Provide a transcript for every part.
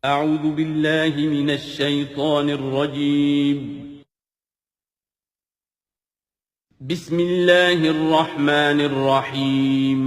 أعوذ بالله من الشيطان الرجيم. بسم الله الرحمن الرحيم.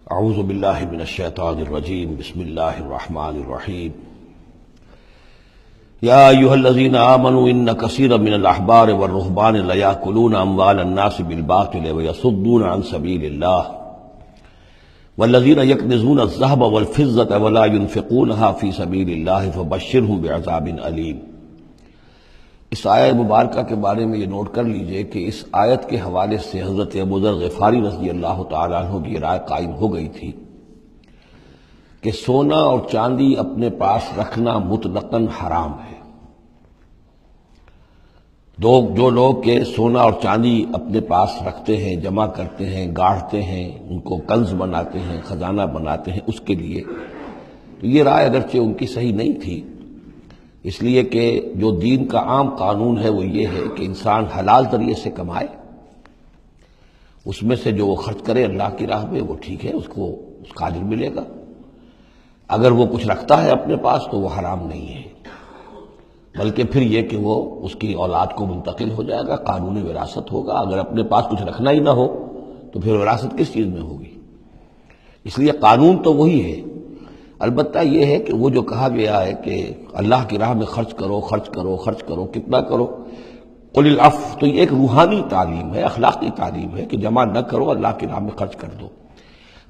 اعوذ باللہ من الشیطان الرجیم بسم اللہ الرحمن الرحیم یا ایھا الذین آمنوا ان کثیرا من الاحبار والرہبان لیأکلون اموال الناس بالباطل ویصدون عن سبیل اللہ والذین یکنزون الذہب والفضة ولا ينفقونها فی سبیل اللہ فبشرہم بعذاب علیم۔ اس آیت مبارکہ کے بارے میں یہ نوٹ کر لیجئے کہ اس آیت کے حوالے سے حضرت ابو ذر غفاری رضی اللہ تعالیٰ عنہ کی رائے قائم ہو گئی تھی کہ سونا اور چاندی اپنے پاس رکھنا مطلقاً حرام ہے۔ جو لوگ کہ سونا اور چاندی اپنے پاس رکھتے ہیں، جمع کرتے ہیں، گاڑتے ہیں، ان کو کنز بناتے ہیں، خزانہ بناتے ہیں اس کے لیے، تو یہ رائے اگرچہ ان کی صحیح نہیں تھی، اس لیے کہ جو دین کا عام قانون ہے وہ یہ ہے کہ انسان حلال ذریعے سے کمائے، اس میں سے جو وہ خرچ کرے اللہ کی راہ میں وہ ٹھیک ہے، اس کو اس کا اجر ملے گا۔ اگر وہ کچھ رکھتا ہے اپنے پاس تو وہ حرام نہیں ہے، بلکہ پھر یہ کہ وہ اس کی اولاد کو منتقل ہو جائے گا، قانونی وراثت ہوگا۔ اگر اپنے پاس کچھ رکھنا ہی نہ ہو تو پھر وراثت کس چیز میں ہوگی؟ اس لیے قانون تو وہی ہے، البتہ یہ ہے کہ وہ جو کہا گیا ہے کہ اللہ کی راہ میں خرچ کرو، خرچ کرو، خرچ کرو، کتنا کرو، قل العفو، تو یہ ایک روحانی تعلیم ہے، اخلاقی تعلیم ہے کہ جمع نہ کرو، اللہ کی راہ میں خرچ کر دو۔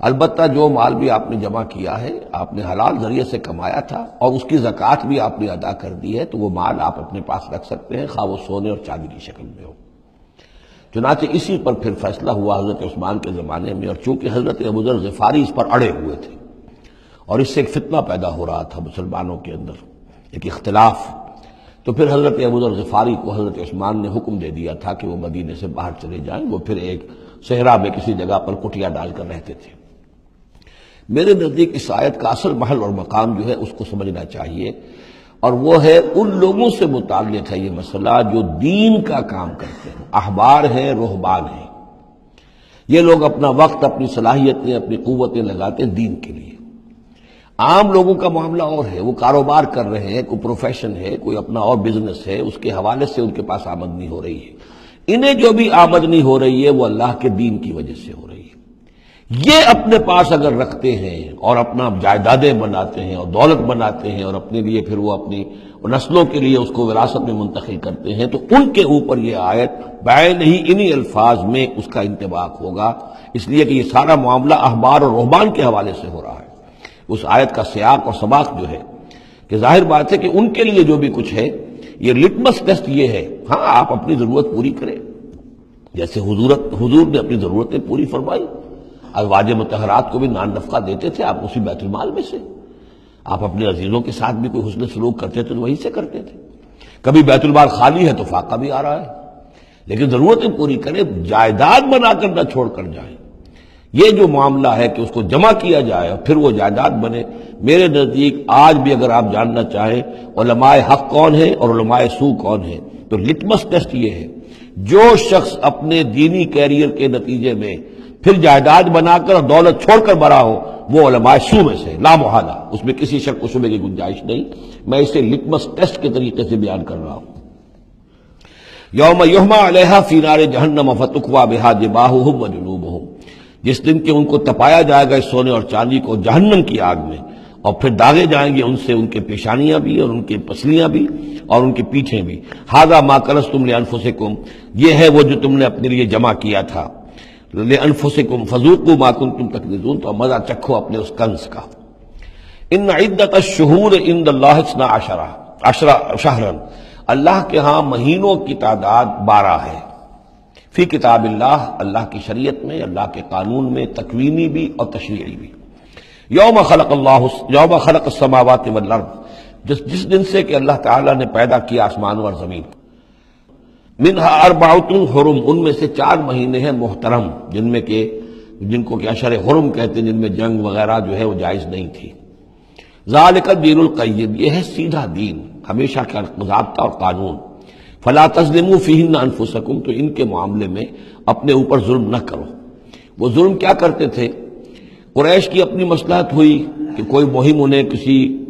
البتہ جو مال بھی آپ نے جمع کیا ہے، آپ نے حلال ذریعے سے کمایا تھا اور اس کی زکوٰۃ بھی آپ نے ادا کر دی ہے، تو وہ مال آپ اپنے پاس رکھ سکتے ہیں، خواہ وہ سونے اور چاندی کی شکل میں ہو۔ چنانچہ اسی پر پھر فیصلہ ہوا حضرت عثمان کے زمانے میں، اور چونکہ حضرت ابو ذر غفاری اس پر اڑے ہوئے تھے اور اس سے ایک فتنہ پیدا ہو رہا تھا مسلمانوں کے اندر، ایک اختلاف، تو پھر حضرت ابو ذر غفاری کو حضرت عثمان نے حکم دے دیا تھا کہ وہ مدینے سے باہر چلے جائیں۔ وہ پھر ایک صحرا میں کسی جگہ پر کٹیا ڈال کر رہتے تھے۔ میرے نزدیک اس آیت کا اصل محل اور مقام جو ہے اس کو سمجھنا چاہیے، اور وہ ہے ان لوگوں سے متعلق ہے یہ مسئلہ جو دین کا کام کرتے ہیں، احبار ہیں، رہبان ہیں۔ یہ لوگ اپنا وقت، اپنی صلاحیتیں، اپنی قوتیں لگاتے ہیں دین کے لیے۔ عام لوگوں کا معاملہ اور ہے، وہ کاروبار کر رہے ہیں، کوئی پروفیشن ہے، کوئی اپنا اور بزنس ہے، اس کے حوالے سے ان کے پاس آمدنی ہو رہی ہے۔ انہیں جو بھی آمدنی ہو رہی ہے وہ اللہ کے دین کی وجہ سے ہو رہی ہے۔ یہ اپنے پاس اگر رکھتے ہیں اور اپنا جائیدادیں بناتے ہیں اور دولت بناتے ہیں اور اپنے لیے پھر وہ اپنی نسلوں کے لیے اس کو وراثت میں منتقل کرتے ہیں، تو ان کے اوپر یہ آیت بعین ہی انہی الفاظ میں اس کا انطباق ہوگا، اس لیے کہ یہ سارا معاملہ احبار اور رہبان کے حوالے سے ہو رہا ہے۔ اس آیت کا سیاق اور سباق جو ہے کہ ظاہر بات ہے کہ ان کے لیے جو بھی کچھ ہے، یہ لٹمس ٹیسٹ یہ ہے، ہاں آپ اپنی ضرورت پوری کریں، جیسے حضور نے اپنی ضرورتیں پوری فرمائی، ازواج مطہرات کو بھی نان نفقہ دیتے تھے، آپ اسی بیت المال میں سے، آپ اپنے عزیزوں کے ساتھ بھی کوئی حسن سلوک کرتے تھے تو وہیں سے کرتے تھے۔ کبھی بیت المال خالی ہے تو فاقہ بھی آ رہا ہے، لیکن ضرورتیں پوری کریں، جائیداد بنا کر نہ چھوڑ کر جائیں۔ یہ جو معاملہ ہے کہ اس کو جمع کیا جائے اور پھر وہ جائیداد بنے، میرے نزدیک آج بھی اگر آپ جاننا چاہیں علماء حق کون ہیں اور علماء سو کون ہیں، تو لٹمس ٹیسٹ یہ ہے، جو شخص اپنے دینی کیریئر کے نتیجے میں پھر جائیداد بنا کر اور دولت چھوڑ کر بڑا ہو، وہ علماء سو میں سے لا محالہ، اس میں کسی شک و شبے کی گنجائش نہیں۔ میں اسے لٹمس ٹیسٹ کے طریقے سے بیان کر رہا ہوں۔ یوم یحمى علیہا فی نار جہنم فتکوی بہا جباہہم وجنوبہم، جس دن کہ ان کو تپایا جائے گا اس سونے اور چاندی کو جہنم کی آگ میں، اور پھر داغے جائیں گے ان سے ان کے پیشانیاں بھی اور ان کی پسلیاں بھی اور ان کی پیٹھیں بھی۔ ھذا ما کنزتم لانفسکم، یہ ہے وہ جو تم نے اپنے لیے جمع کیا تھا، لانفسکم فذوقوا ما کنتم تکنزون، تو مزہ چکھو اپنے اس کنز کا۔ ان عدۃ الشہور عند اللہ 12 شہرا، اللہ کے ہاں مہینوں کی تعداد 12 ہے، فی کتاب اللہ، اللہ کی شریعت میں، اللہ کے قانون میں، تکوینی بھی اور تشریعی بھی۔ یوم خلق السماوات والارض، جس دن سے کہ اللہ تعالیٰ نے پیدا کیا آسمان اور زمین. منہا اربعۃ حرم، ان میں سے 4 مہینے ہیں محترم، جن کو کہ اشہر حرم کہتے ہیں، جن میں جنگ وغیرہ جو ہے وہ جائز نہیں تھی. ذالک الدین القیم، یہ ہے سیدھا دین، ہمیشہ کا ضابطہ اور قانون. فلا تظلموا فیہن انفسکم، تو ان کے معاملے میں اپنے اوپر ظلم نہ کرو. وہ ظلم کیا کرتے تھے؟ قریش کی اپنی مصلحت ہوئی کہ کوئی مہم انہیں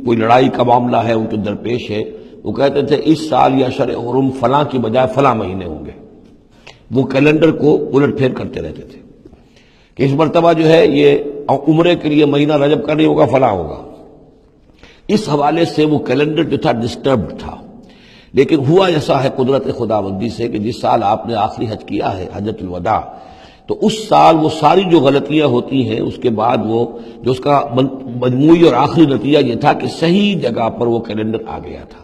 کوئی لڑائی کا معاملہ ہے ان کے درپیش ہے، وہ کہتے تھے اس سال یا شرع حرم فلاں کی بجائے فلاں مہینے ہوں گے. وہ کیلنڈر کو الٹ پھیر کرتے رہتے تھے کہ اس مرتبہ جو ہے یہ عمرے کے لیے مہینہ رجب کا نہیں ہوگا، فلاں ہوگا. اس حوالے سے وہ کیلنڈر جو تھا ڈسٹربڈ تھا. لیکن ہوا ایسا ہے قدرت خداوندی سے کہ جس سال آپ نے آخری حج کیا ہے، حجۃ الوداع، تو اس سال وہ ساری جو غلطیاں ہوتی ہیں اس کے بعد وہ جو اس کا مجموعی اور آخری نتیجہ یہ تھا کہ صحیح جگہ پر وہ کیلنڈر آ گیا تھا.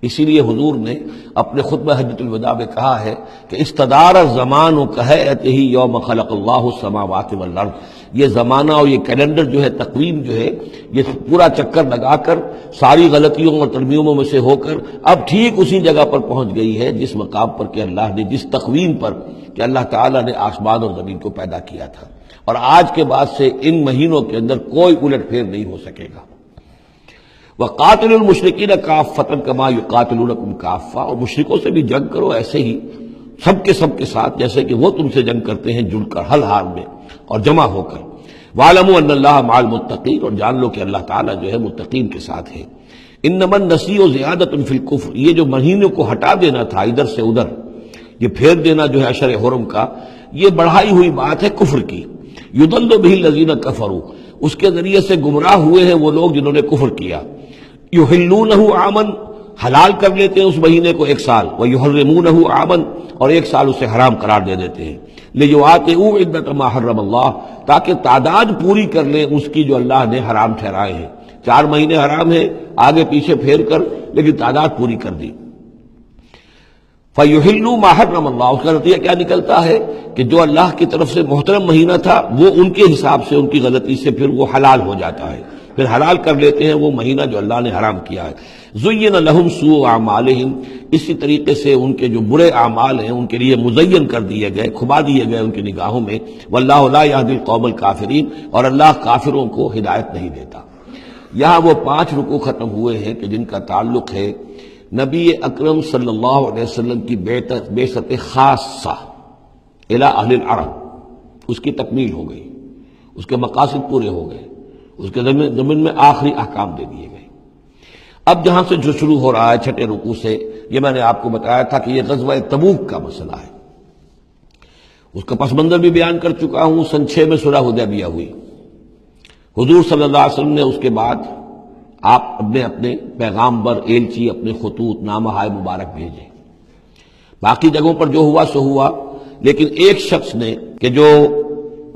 اسی لیے حضور نے اپنے خطبہ حجۃ الوداع میں کہا ہے کہ استدار الزمان کہیئتہ یوم خلق اللہ السماوات والارض. یہ زمانہ اور یہ کیلنڈر جو ہے، تقویم جو ہے، یہ پورا چکر لگا کر ساری غلطیوں اور ترمیموں میں سے ہو کر اب ٹھیک اسی جگہ پر پہنچ گئی ہے جس مقام پر کہ اللہ نے، جس تقویم پر کہ اللہ تعالیٰ نے آسمان اور زمین کو پیدا کیا تھا. اور آج کے بعد سے ان مہینوں کے اندر کوئی الٹ پھیر نہیں ہو سکے گا. وَقَاتِلُوا الْمُشْرِكِينَ كَافَّةً كَمَا يُقَاتِلُونَكُمْ كَافَّةً، اور مشرکوں سے بھی جنگ کرو ایسے ہی سب کے ساتھ جیسے کہ وہ تم سے جنگ کرتے ہیں، جڑ کر، ہر حال میں اور جمع ہو کر. وَاعْلَمُوا أَنَّ اللَّهَ مَعَ الْمُتَّقِينَ، اور جان لو کہ اللہ تعالیٰ جو ہے متقین کے ساتھ ہے. إِنَّمَا النَّسِيءُ زِيَادَةٌ فِي الْكُفْرِ، یہ جو مہینوں کو ہٹا دینا تھا ادھر سے ادھر، یہ پھیر دینا جو ہے اشہر حرم کا، یہ بڑھائی ہوئی بات ہے کفر کی. یضل بہ الذین کفروا، اس کے ذریعے سے گمراہ ہوئے ہیں وہ لوگ جنہوں نے کفر کیا. یحلونہ عاما، حلال کر لیتے ہیں اس مہینے کو 1 سال، ویحرمونہ عاما، اور 1 سال اسے حرام قرار دے دیتے ہیں. لیواطئوا عدۃ ما حرم اللہ، تاکہ تعداد پوری کر لیں اس کی جو اللہ نے حرام ٹھہرائے ہیں. 4 مہینے حرام ہیں آگے پیچھے پھیر کر، لیکن تعداد پوری کر دی. فَيُحِلُّوا مَا حَرَّمَ اللَّهُ، اس کا نتیجہ کیا نکلتا ہے کہ جو اللہ کی طرف سے محترم مہینہ تھا وہ ان کے حساب سے، ان کی غلطی سے پھر وہ حلال ہو جاتا ہے، پھر حلال کر لیتے ہیں وہ مہینہ جو اللہ نے حرام کیا ہے. زُيِّنَ لَهُمْ سُوءُ أَعْمَالِهِمْ، اسی طریقے سے ان کے جو برے اعمال ہیں ان کے لیے مزین کر دیے گئے، کھبا دیے گئے ان کی نگاہوں میں. وَاللَّهُ لَا يَهْدِي الْقَوْمَ الْكَافِرِينَ، اور اللہ کافروں کو ہدایت نہیں دیتا. یہاں وہ 5 رکوع ختم ہوئے ہیں کہ جن کا تعلق ہے نبی اکرم صلی اللہ علیہ وسلم کی بعثت خاصہ الی اہل العرب، اس کی تکمیل ہو گئی، اس کے مقاصد پورے ہو گئے، اس کے ضمن میں آخری احکام دے دیے گئے. اب جہاں سے جو شروع ہو رہا ہے 6 رکوع سے، یہ میں نے آپ کو بتایا تھا کہ یہ غزوہ تبوک کا مسئلہ ہے. اس کا پس منظر بھی بیان کر چکا ہوں. سن 6 میں صلح حدیبیہ ہوئی. حضور صلی اللہ علیہ وسلم نے اس کے بعد آپ اپنے پیغامبر، ایلچی، اپنے خطوط، نامہ ہائے مبارک بھیجے. باقی جگہوں پر جو ہوا سو ہوا، لیکن ایک شخص نے کہ جو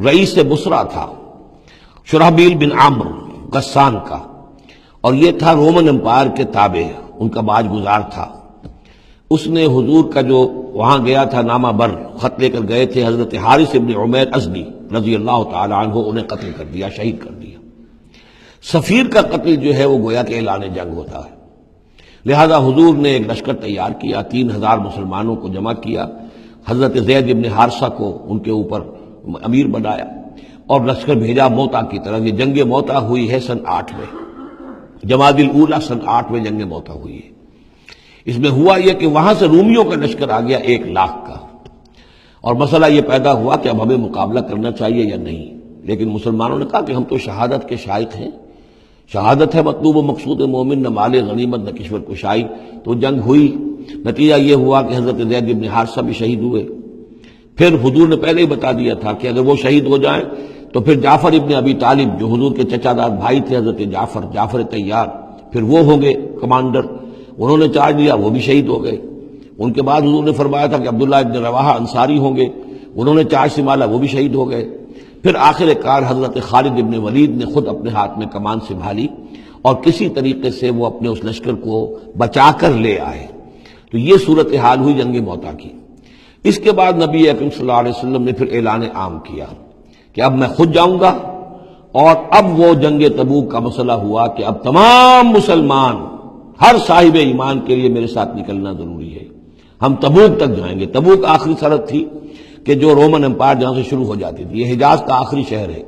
رئیس بصرہ تھا، شرحبیل بن عمرو غسان کا، اور یہ تھا رومن امپائر کے تابع، ان کا باج گزار تھا. اس نے حضور کا جو وہاں گیا تھا نامہ بر خط لے کر گئے تھے حضرت حارث بن عمیر ازدی رضی اللہ تعالی عنہ، انہیں قتل کر دیا، شہید کر دیا. سفیر کا قتل جو ہے وہ گویا کہ اعلان جنگ ہوتا ہے. لہذا حضور نے ایک لشکر تیار کیا، 3000 مسلمانوں کو جمع کیا، حضرت زید بن حارثہ کو ان کے اوپر امیر بنایا اور لشکر بھیجا موتا کی طرف. یہ جنگ موتا ہوئی ہے سن 8 میں، جمادی الاولیٰ سن 8 میں جنگ موتا ہوئی ہے. اس میں ہوا یہ کہ وہاں سے رومیوں کا لشکر آ گیا 1 لاکھ کا، اور مسئلہ یہ پیدا ہوا کہ اب ہمیں مقابلہ کرنا چاہیے یا نہیں. لیکن مسلمانوں نے کہا کہ ہم تو شہادت کے شائق ہیں، شہادت ہے مطلوب و مقصود مومن، نہ مال غنیمت نہ کشور کشائی. تو جنگ ہوئی، نتیجہ یہ ہوا کہ حضرت زید بن حارثہ بھی شہید ہوئے. پھر حضور نے پہلے ہی بتا دیا تھا کہ اگر وہ شہید ہو جائیں تو پھر جعفر ابن ابی طالب جو حضور کے چچا دار بھائی تھے حضرت جعفر طیار، پھر وہ ہوں گے کمانڈر. انہوں نے چارج لیا، وہ بھی شہید ہو گئے. ان کے بعد حضور نے فرمایا تھا کہ عبداللہ ابن رواحہ انصاری ہوں گے، انہوں نے چارج سنبھالا، وہ بھی شہید ہو گئے. پھر آخر کار حضرت خالد ابن ولید نے خود اپنے ہاتھ میں کمان سنبھالی اور کسی طریقے سے وہ اپنے اس لشکر کو بچا کر لے آئے. تو یہ صورتحال ہوئی جنگ موتا کی. اس کے بعد نبی اکرم صلی اللہ علیہ وسلم نے پھر اعلان عام کیا کہ اب میں خود جاؤں گا. اور اب وہ جنگ تبوک کا مسئلہ ہوا کہ اب تمام مسلمان ہر صاحب ایمان کے لیے میرے ساتھ نکلنا ضروری ہے. ہم تبوک تک جائیں گے. تبوک آخری سرحد تھی کہ جو رومن امپائر جہاں سے شروع ہو جاتی تھی. یہ حجاز کا آخری شہر ہے.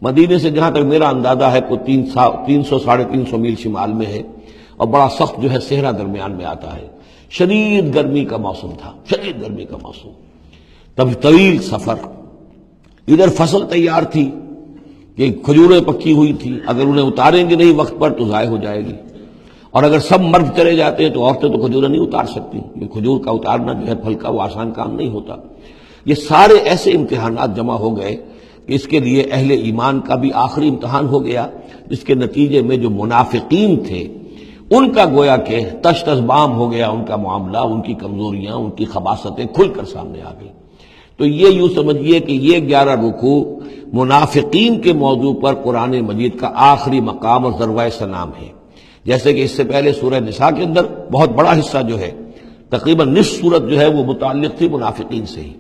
مدینے سے جہاں تک میرا اندازہ ہے کوئی 300 350 میل شمال میں ہے، اور بڑا سخت جو ہے صحرا درمیان میں آتا ہے. شدید گرمی کا موسم تھا، شدید گرمی کا موسم. تب طویل سفر. ادھر فصل تیار تھی کہ کھجوریں پکی ہوئی تھی، اگر انہیں اتاریں گے نہیں وقت پر تو ضائع ہو جائے گی. اور اگر سب مرد چلے جاتے ہیں تو عورتیں تو کھجوریں نہیں اتار سکتی. یہ کھجور کا اتارنا جو ہے پھل کا وہ آسان کام نہیں ہوتا. یہ سارے ایسے امتحانات جمع ہو گئے کہ اس کے لیے اہل ایمان کا بھی آخری امتحان ہو گیا، جس کے نتیجے میں جو منافقین تھے ان کا گویا کہ تش تش بام ہو گیا. ان کا معاملہ، ان کی کمزوریاں، ان کی خباثتیں کھل کر سامنے آ گئی. تو یہ یوں سمجھیے کہ یہ 11 رکوع منافقین کے موضوع پر قرآن مجید کا آخری مقام اور ذروۂ سلام ہے. جیسے کہ اس سے پہلے سورہ نساء کے اندر بہت بڑا حصہ جو ہے، تقریباً نصف سورت جو ہے وہ متعلق تھی منافقین سے ہی.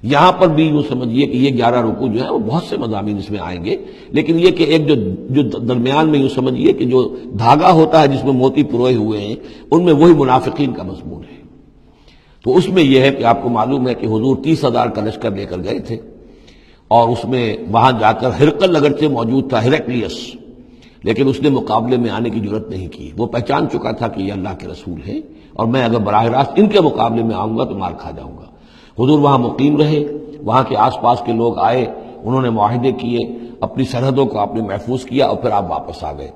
یہاں پر بھی یوں سمجھیے کہ یہ 11 رکوع جو ہے وہ بہت سے مضامین اس میں آئیں گے، لیکن یہ کہ ایک جو درمیان میں یوں سمجھیے کہ جو دھاگا ہوتا ہے جس میں موتی پروئے ہوئے ہیں، ان میں وہی منافقین کا مضمون ہے. تو اس میں یہ ہے کہ آپ کو معلوم ہے کہ حضور 30,000 کا لشکر لے کر گئے تھے، اور اس میں وہاں جا کر ہرقل اگرچہ موجود تھا، ہرقلیس، لیکن اس نے مقابلے میں آنے کی جرت نہیں کی. وہ پہچان چکا تھا کہ یہ اللہ کے رسول ہیں، اور میں اگر براہ راست ان کے مقابلے میں آؤں گا تو مار کھا جاؤں گا. حضور وہاں مقیم رہے، وہاں کے آس پاس کے لوگ آئے، انہوں نے معاہدے کیے، اپنی سرحدوں کو آپ نے محفوظ کیا، اور پھر آپ واپس آ گئے.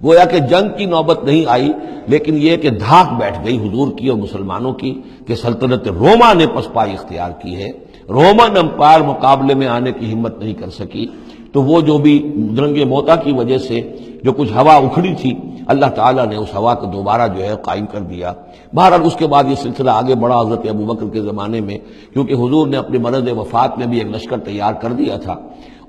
گویا کہ جنگ کی نوبت نہیں آئی، لیکن یہ کہ دھاک بیٹھ گئی حضور کی اور مسلمانوں کی کہ سلطنت روما نے پسپائی اختیار کی ہے. رومن امپائر مقابلے میں آنے کی ہمت نہیں کر سکی. تو وہ جو بھی درنگ موتا کی وجہ سے جو کچھ ہوا اکھڑی تھی، اللہ تعالیٰ نے اس ہوا کو دوبارہ جو ہے قائم کر دیا. بہرحال اس کے بعد یہ سلسلہ آگے بڑھا حضرت ابوبکر کے زمانے میں، کیونکہ حضور نے اپنے مرض وفات میں بھی ایک لشکر تیار کر دیا تھا،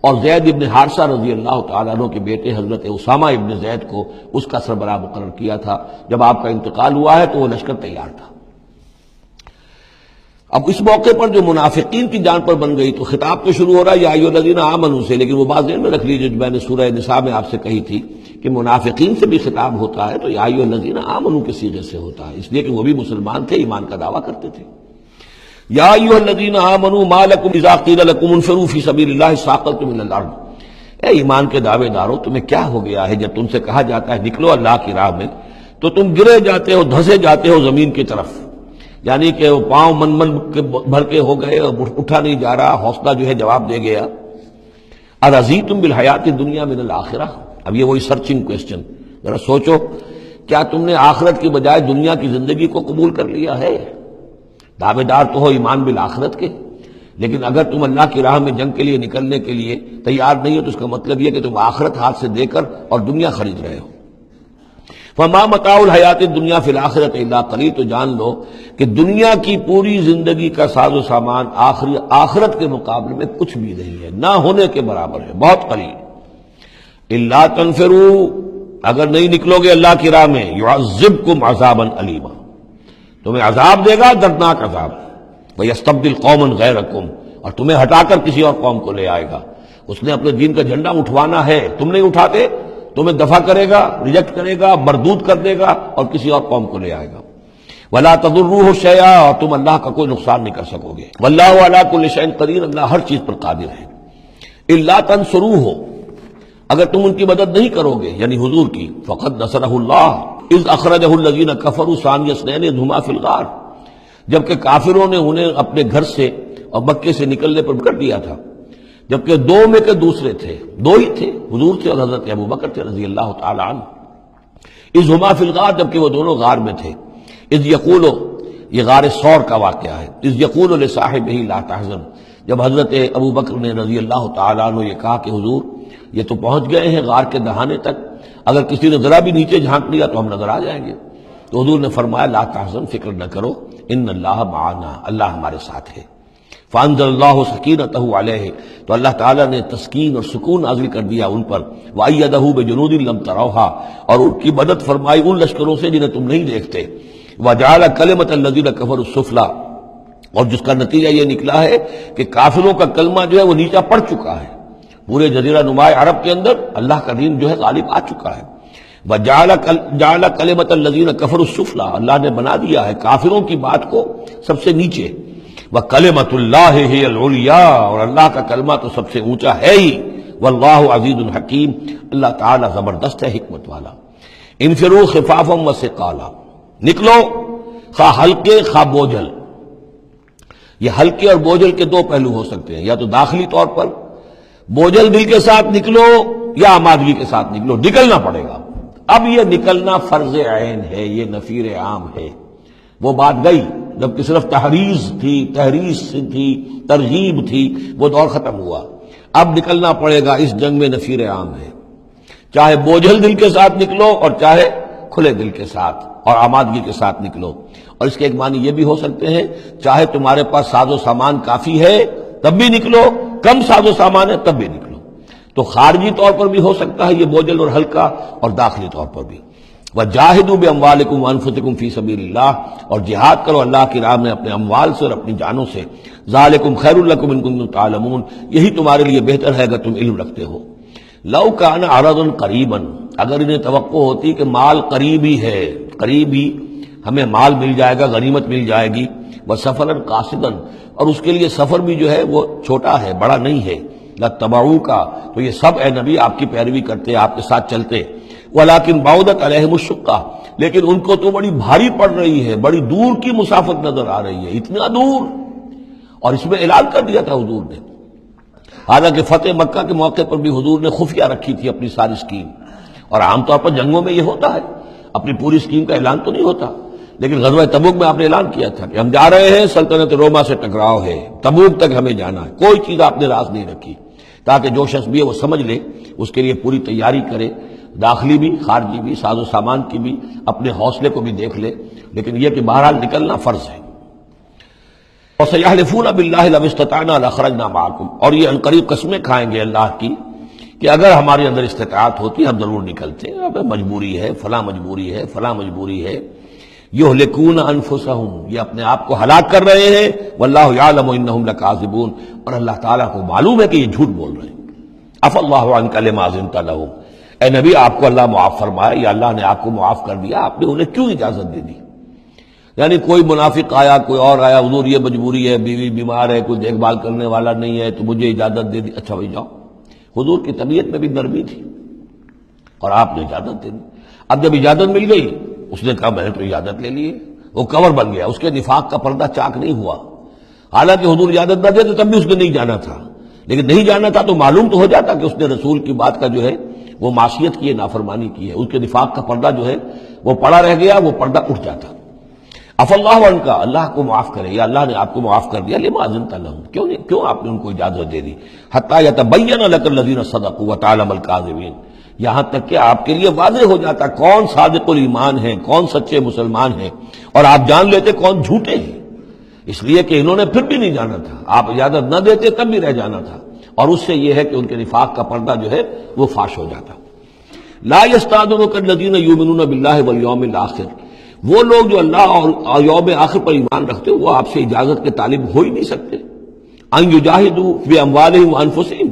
اور زید ابن حارثہ رضی اللہ تعالیٰ عنہ کے بیٹے حضرت اسامہ ابن زید کو اس کا سربراہ مقرر کیا تھا. جب آپ کا انتقال ہوا ہے تو وہ لشکر تیار تھا. اب اس موقع پر جو منافقین کی جان پر بن گئی تو خطاب تو شروع ہو رہا ہے یا ایھا الذین آمنوا سے، لیکن وہ بات ذہن میں رکھ لیجیے جو میں نے سورہ نساء میں آپ سے کہی تھی کہ منافقین سے بھی خطاب ہوتا ہے تو یا ایھا الذین آمنوا کے صیغے سے ہوتا ہے، اس لیے کہ وہ بھی مسلمان تھے، ایمان کا دعویٰ کرتے تھے. یا ایھا الذین آمنوا ما لکم اذا قیل لکم انفروا فی سبیل اللہ ثاقلتم الی الارض. اے ایمان کے دعوے دارو، تمہیں کیا ہو گیا ہے جب تم سے کہا جاتا ہے نکلو اللہ کی راہ میں تو تم گرے جاتے ہو، دھسے جاتے ہو زمین کی طرف. یعنی کہ وہ پاؤں من کے بھر کے ہو گئے اور اٹھا نہیں جا رہا، حوصلہ جو ہے جواب دے گیا. ارضیتم بالحیات الدنیا من الآخرہ. اب یہ وہی سرچنگ کویسچن، ذرا سوچو، کیا تم نے آخرت کی بجائے دنیا کی زندگی کو قبول کر لیا ہے؟ دعوے دار تو ہو ایمان بالآخرت کے، لیکن اگر تم اللہ کی راہ میں جنگ کے لیے نکلنے کے لیے تیار نہیں ہو تو اس کا مطلب یہ کہ تم آخرت ہاتھ سے دے کر اور دنیا خرید رہے ہو. فما متاع الحیات الدنیا فی الآخرۃ الا قلیل. تو جان لو کہ دنیا کی پوری زندگی کا ساز و سامان آخرت کے مقابلے میں کچھ بھی نہیں ہے، نہ ہونے کے برابر ہے، بہت قلیل. الا تنفروا، اگر نہیں نکلو گے اللہ کی راہ میں، یعذبکم عذابا علیما، تمہیں عذاب دے گا، دردناک عذاب. ویستبدل قوما غیرکم، اور تمہیں ہٹا کر کسی اور قوم کو لے آئے گا. اس نے اپنے دین کا جھنڈا اٹھوانا ہے، تم نہیں اٹھاتے، تمہیں دفع کرے گا، ریجیکٹ کرے گا، مردود کر دے گا اور کسی اور قوم کو لے آئے گا. ولا تضروہ شیئا، اور تم اللہ کا کوئی نقصان نہیں کر سکو گے. واللہ علی کل شیء قدیر، اللہ ہر چیز پر قادر ہے. الا تنصروہ، اگر تم ان کی مدد نہیں کرو گے یعنی حضور کی، فقد نصرہ اللہ اذ اخرجہ الذین کفروا ثانی اثنین اذ ہما فی الغار، جبکہ کافروں نے انہیں اپنے گھر سے اور مکے سے نکلنے پر کر دیا تھا، جبکہ دو میں کے دوسرے تھے، دو ہی تھے، حضور تھے اور حضرت ابوبکر تھے رضی اللہ تعالی عنہ. اذ ہما فی الغار، جبکہ وہ دونوں غار میں تھے. اذ یقول، یہ غار ثور کا واقعہ ہے. اذ یقول لصاحبہ لا تحزن، جب حضرت ابوبکر نے رضی اللہ تعالی عنہ یہ کہا کہ حضور یہ تو پہنچ گئے ہیں غار کے دہانے تک، اگر کسی نے ذرا بھی نیچے جھانک لیا تو ہم نظر آ جائیں گے. تو حضور نے فرمایا لا تحزن، فکر نہ کرو، ان اللہ معنا، اللہ ہمارے ساتھ ہے. فانزل اللہ سکینتہ علیہ، تو اللہ تعالیٰ نے تسکین اور سکون نازل کر دیا ان پر. وأیدہ بجنود لم تروہا، اور ان کی مدد فرمائی ان لشکروں سے جنہیں تم نہیں دیکھتے. وجعل کلمۃ الذین کفروا السفلی، اور جس کا نتیجہ یہ نکلا ہے کہ کافروں کا کلمہ جو ہے وہ نیچا پڑ چکا ہے. پورے جزیرہ نما عرب کے اندر اللہ کا دین جو ہے غالب آ چکا ہے. وَجَعَلَ كَلِمَةَ الَّذِينَ كَفَرُوا السُّفْلَىٰ، اللہ نے بنا دیا ہے کافروں کی بات کو سب سے نیچے. وَكَلِمَةُ اللَّهِ هِيَ الْعُلْيَا، اور اللہ کا کلمہ تو سب سے اونچا ہے ہی. وَاللَّهُ عَزِيزٌ حَكِيمٌ، اللہ تعالیٰ زبردست ہے، حکمت والا. انفروا خفافا وثقالا، نکلو خواہ ہلکے خواہ بوجھل. یہ ہلکے اور بوجھل کے دو پہلو ہو سکتے ہیں، یا تو داخلی طور پر بوجھل دل کے ساتھ نکلو یا آمادگی کے ساتھ نکلو، نکلنا پڑے گا. اب یہ نکلنا فرض عین ہے، یہ نفیر عام ہے. وہ بات گئی جب کہ صرف تحریض تھی، ترغیب تھی، وہ دور ختم ہوا. اب نکلنا پڑے گا، اس جنگ میں نفیر عام ہے. چاہے بوجھل دل کے ساتھ نکلو اور چاہے کھلے دل کے ساتھ اور آمادگی کے ساتھ نکلو. اور اس کے ایک معنی یہ بھی ہو سکتے ہیں، چاہے تمہارے پاس ساز و سامان کافی ہے تب بھی نکلو، کم ساز و سامان ہے تب بھی نکلو. تو خارجی طور پر بھی ہو سکتا ہے یہ بوجھل اور ہلکا، اور داخلی طور پر بھی. وَجَاهِدُوا بِأَمْوَالِكُمْ وَأَنفُسِكُمْ فِي سَبِيلِ اللَّهِ، اور جہاد کرو اللہ کی راہ میں اپنے اموال سے اور اپنی جانوں سے. ذَلِكُمْ خَيْرٌ لَكُمْ إِن كُنتُمْ تَعْلَمُونَ، یہی تمہارے لیے بہتر ہے اگر تم علم رکھتے ہو. لَوْ كَانَ عَرَضًا قَرِيبًا، اگر انہیں توقع ہوتی کہ مال قریب ہی ہے، قریب ہی ہمیں مال مل جائے گا، غنیمت مل جائے گی. وَسَفَرًا قَاصِدًا، اور اس کے لیے سفر بھی جو ہے وہ چھوٹا ہے، بڑا نہیں ہے. لَاتَّبَعُوكَ، تو یہ سب اے نبی آپ کی پیروی کرتے، آپ کے ساتھ چلتے. وَلَٰكِن بَعُدَتْ عَلَيْهِمُ الشُّقَّةُ، لیکن ان کو تو بڑی بھاری پڑ رہی ہے، بڑی دور کی مسافت نظر آ رہی ہے، اتنا دور. اور اس میں اعلان کر دیا تھا حضور نے. حالانکہ فتح مکہ کے موقع پر بھی حضور نے خفیہ رکھی تھی اپنی ساری اسکیم. اور عام طور پر جنگوں میں یہ ہوتا ہے، اپنی پوری اسکیم کا اعلان تو نہیں ہوتا. لیکن غزوہ تبوک میں آپ نے اعلان کیا تھا کہ ہم جا رہے ہیں، سلطنت روما سے ٹکراؤ ہے، تبوک تک ہمیں جانا ہے. کوئی چیز آپ نے راز نہیں رکھی، تاکہ جو شخص بھی ہے وہ سمجھ لے، اس کے لیے پوری تیاری کرے، داخلی بھی خارجی بھی، ساز و سامان کی بھی، اپنے حوصلے کو بھی دیکھ لے. لیکن یہ کہ بہرحال نکلنا فرض ہے. وَسَيَحْلِفُونَ بِاللَّهِ لَوِ اسْتَطَعْنَا لَخَرَجْنَا مَعَكُمْ، اور یہ عنقریب قسمیں کھائیں گے اللہ کی کہ اگر ہمارے اندر استطاعت ہوتی ہم ضرور نکلتے. اب مجبوری ہے، فلاں مجبوری ہے، فلاں مجبوری ہے. یہلکون انفسہم، یہ اپنے آپ کو ہلاک کر رہے ہیں. واللہ یعلم انہم لکاذبون، اور اللہ تعالیٰ کو معلوم ہے کہ یہ جھوٹ بول رہے ہیں. عفا اللہ عنک لما اذنت لہم، اے نبی آپ کو اللہ معاف فرمائے، یا اللہ نے آپ کو معاف کر دیا، آپ نے انہیں کیوں اجازت دے دی؟ یعنی کوئی منافق آیا، کوئی اور آیا، حضور یہ مجبوری ہے، بیوی بیمار ہے، کوئی دیکھ بھال کرنے والا نہیں ہے، تو مجھے اجازت دے دی. اچھا بھائی جاؤ. حضور کی طبیعت میں بھی نرمی تھی اور آپ نے اجازت دے دی. اب جب اجازت مل گئی، اس نے کہا میں نے تو اجازت لے لی ہے، وہ کور بن گیا، اس کے نفاق کا پردہ چاک نہیں ہوا. حالانکہ حضور اجازت نہ دیتے تب بھی اس نے نہیں جانا تھا، لیکن نہیں جانا تھا تو معلوم تو ہو جاتا کہ اس نے رسول کی بات کا جو ہے وہ معصیت کی ہے، نافرمانی کی ہے. اس کے نفاق کا پردہ جو ہے وہ پڑا رہ گیا، وہ پردہ اٹھ جاتا. عفا اللہ عنک، اللہ کو معاف کرے، یا اللہ نے آپ کو معاف کر دیا. لما اذنت لہم، کیوں آپ نے ان کو اجازت دے دی. حتی یتبین لک الذین صدقوا وتعلم الکاذبین، یہاں تک کہ آپ کے لیے واضح ہو جاتا کون صادق الایمان ہیں، کون سچے مسلمان ہیں، اور آپ جان لیتے کون جھوٹے ہیں. اس لیے کہ انہوں نے پھر بھی نہیں جانا تھا، آپ اجازت نہ دیتے تب بھی رہ جانا تھا. اور اس سے یہ ہے کہ ان کے نفاق کا پردہ جو ہے وہ فاش ہو جاتا. لا یستأذنک الذین یؤمنون باللہ والیوم الآخر، وہ لوگ جو اللہ اور یوم آخر پر ایمان رکھتے ہیں وہ آپ سے اجازت کے طالب ہو ہی نہیں سکتے. ان یجاہدوا باموالہم وانفسہم،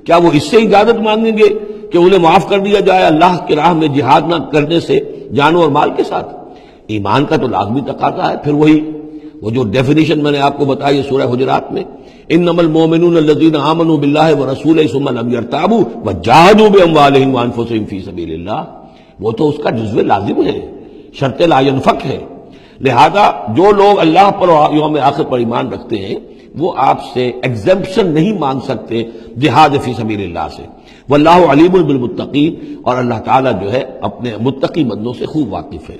کیا وہ اس سے اجازت مانگیں گے کہ انہیں معاف کر دیا جائے اللہ کی راہ میں جہاد نہ کرنے سے جانوں اور مال کے ساتھ؟ ایمان کا تو لازمی تقاضا ہے. پھر وہ جو ڈیفینیشن میں نے آپ کو بتائی سورہ حجرات میں، انما المؤمنون الذین آمنوا باللہ ورسولہ ثم لم یرتابوا وجاہدوا باموالہم وانفسہم فی سبیل اللہ، وہ تو اس کا جزو لازم ہے، شرط لا ينفک ہے. لہذا جو لوگ اللہ پر اور یوم آخر پر ایمان رکھتے ہیں وہ آپ سے ایگزمپشن نہیں مانگ سکتے جہاد فی سبیل اللہ سے. واللہ علیم بالمتقین، اور اللہ تعالیٰ جو ہے اپنے متقی بندوں سے خوب واقف ہے.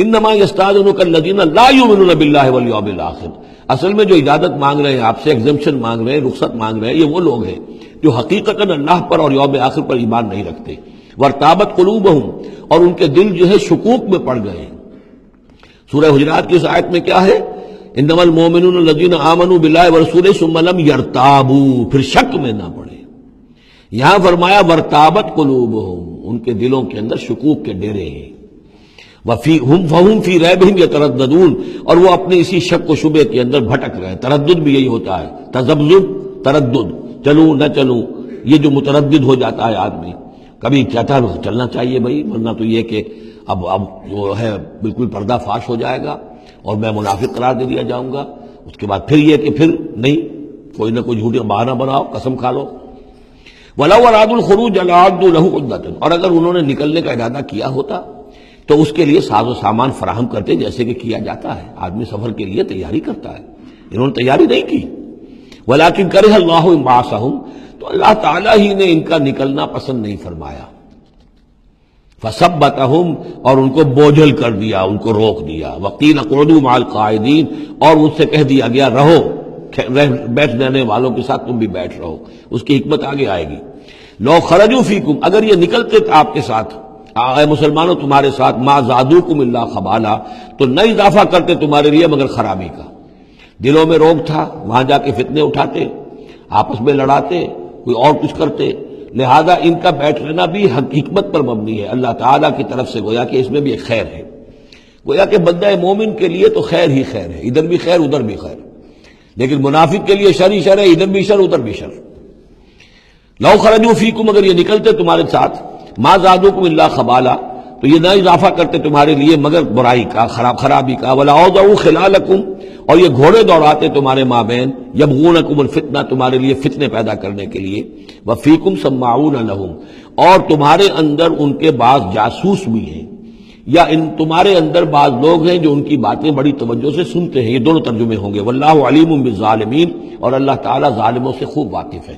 انما یستأذنک الذین لا یؤمنون باللہ والیوم الآخر، اصل میں جو اجازت مانگ رہے ہیں آپ سے، ایگزمپشن مانگ رہے ہیں، رخصت مانگ رہے ہیں، یہ وہ لوگ ہیں جو حقیقتاً اللہ پر اور یوم آخر پر ایمان نہیں رکھتے. وارتابت قلوبہم، اور ان کے دل جو ہے شکوک میں پڑ گئے ہیں. سورہ حجرات کی اس آیت میں کیا ہے؟ انما المؤمنون الذین آمنوا باللہ ورسولہ ثم لم یرتابوا، پھر شک میں نہ پڑے. یہاں فرمایا ورتابت قلوبہم، ان کے دلوں کے اندر شکوک کے ڈیرے ہیں. فَهُمْ فِي رَيْبِهِمْ يَتَرَدَّدُونَ، اور وہ اپنے اسی شک و شبے کے اندر بھٹک رہے ہیں. تردد بھی یہی ہوتا ہے، تذبذب، تردد، چلوں نہ چلوں، یہ جو متردد ہو جاتا ہے آدمی. کبھی کہتا ہے چلنا چاہیے بھائی، ورنہ تو یہ کہ اب جو ہے بالکل پردہ فاش ہو جائے گا اور میں منافق قرار دے دیا جاؤں گا. اس کے بعد پھر یہ کہ پھر نہیں، کوئی نہ کوئی جھوٹی بہانہ بناؤ، قسم کھا لو. وَلَوْ أَرَادُوا الْخُرُوجَ لَأَعَدُّوا لَهُ عُدَّةً، اور اگر انہوں نے نکلنے کا ارادہ کیا ہوتا تو اس کے لیے ساز و سامان فراہم کرتے، جیسے کہ کیا جاتا ہے، آدمی سفر کے لیے تیاری کرتا ہے. انہوں نے تیاری نہیں کی. وَلَٰكِن كَرِهَ اللَّهُ انبعاثَهُم، تو اللہ تعالیٰ ہی نے ان کا نکلنا پسند نہیں فرمایا. فَثَبَّتَهُمْ، اور ان کو بوجھل کر دیا، ان کو روک دیا. وَقِيلَ اقْعُدُوا مَعَ الْقَاعِدِينَ، اور ان سے کہہ دیا گیا رہو، بیٹھ رہنے والوں کے ساتھ تم بھی بیٹھ رہو. اس کی حکمت آگے آئے گی. لو خرجوا فیکم، اگر یہ نکلتے آپ کے ساتھ، اے مسلمانوں تمہارے ساتھ، ما زادوکم الا خبالا، تو نہ اضافہ کرتے تمہارے لیے مگر خرابی کا. دلوں میں روگ تھا، وہاں جا کے فتنے اٹھاتے، آپس میں لڑاتے، کوئی اور کچھ کرتے. لہذا ان کا بیٹھ رہنا بھی حکمت پر مبنی ہے، اللہ تعالیٰ کی طرف سے، گویا کہ اس میں بھی ایک خیر ہے. گویا کہ بندہ مومن کے لیے تو خیر ہی خیر ہے، ادھر بھی خیر ادھر بھی خیر. لیکن منافق کے لیے شر ہی شر ہے، ادھر بھی شر ادھر بھی شر. لو خرجوا فیکم، اگر یہ نکلتے تمہارے ساتھ، ما زادوکم الا خبالا، تو یہ نہ اضافہ کرتے تمہارے لیے مگر برائی کا، خرابی کا. ولا اوضعوا خلالکم، اور یہ گھوڑے دوڑاتے تمہارے مابین، یبغونکم الفتنہ، تمہارے لیے فتنے پیدا کرنے کے لیے. وفیکم سماعون لہم، اور تمہارے اندر ان کے بعض جاسوس بھی ہیں، یا تمہارے اندر بعض لوگ ہیں جو ان کی باتیں بڑی توجہ سے سنتے ہیں. یہ دونوں ترجمے ہوں گے. واللہ علیم بالظالمین، اور اللہ تعالیٰ ظالموں سے خوب واقف ہے.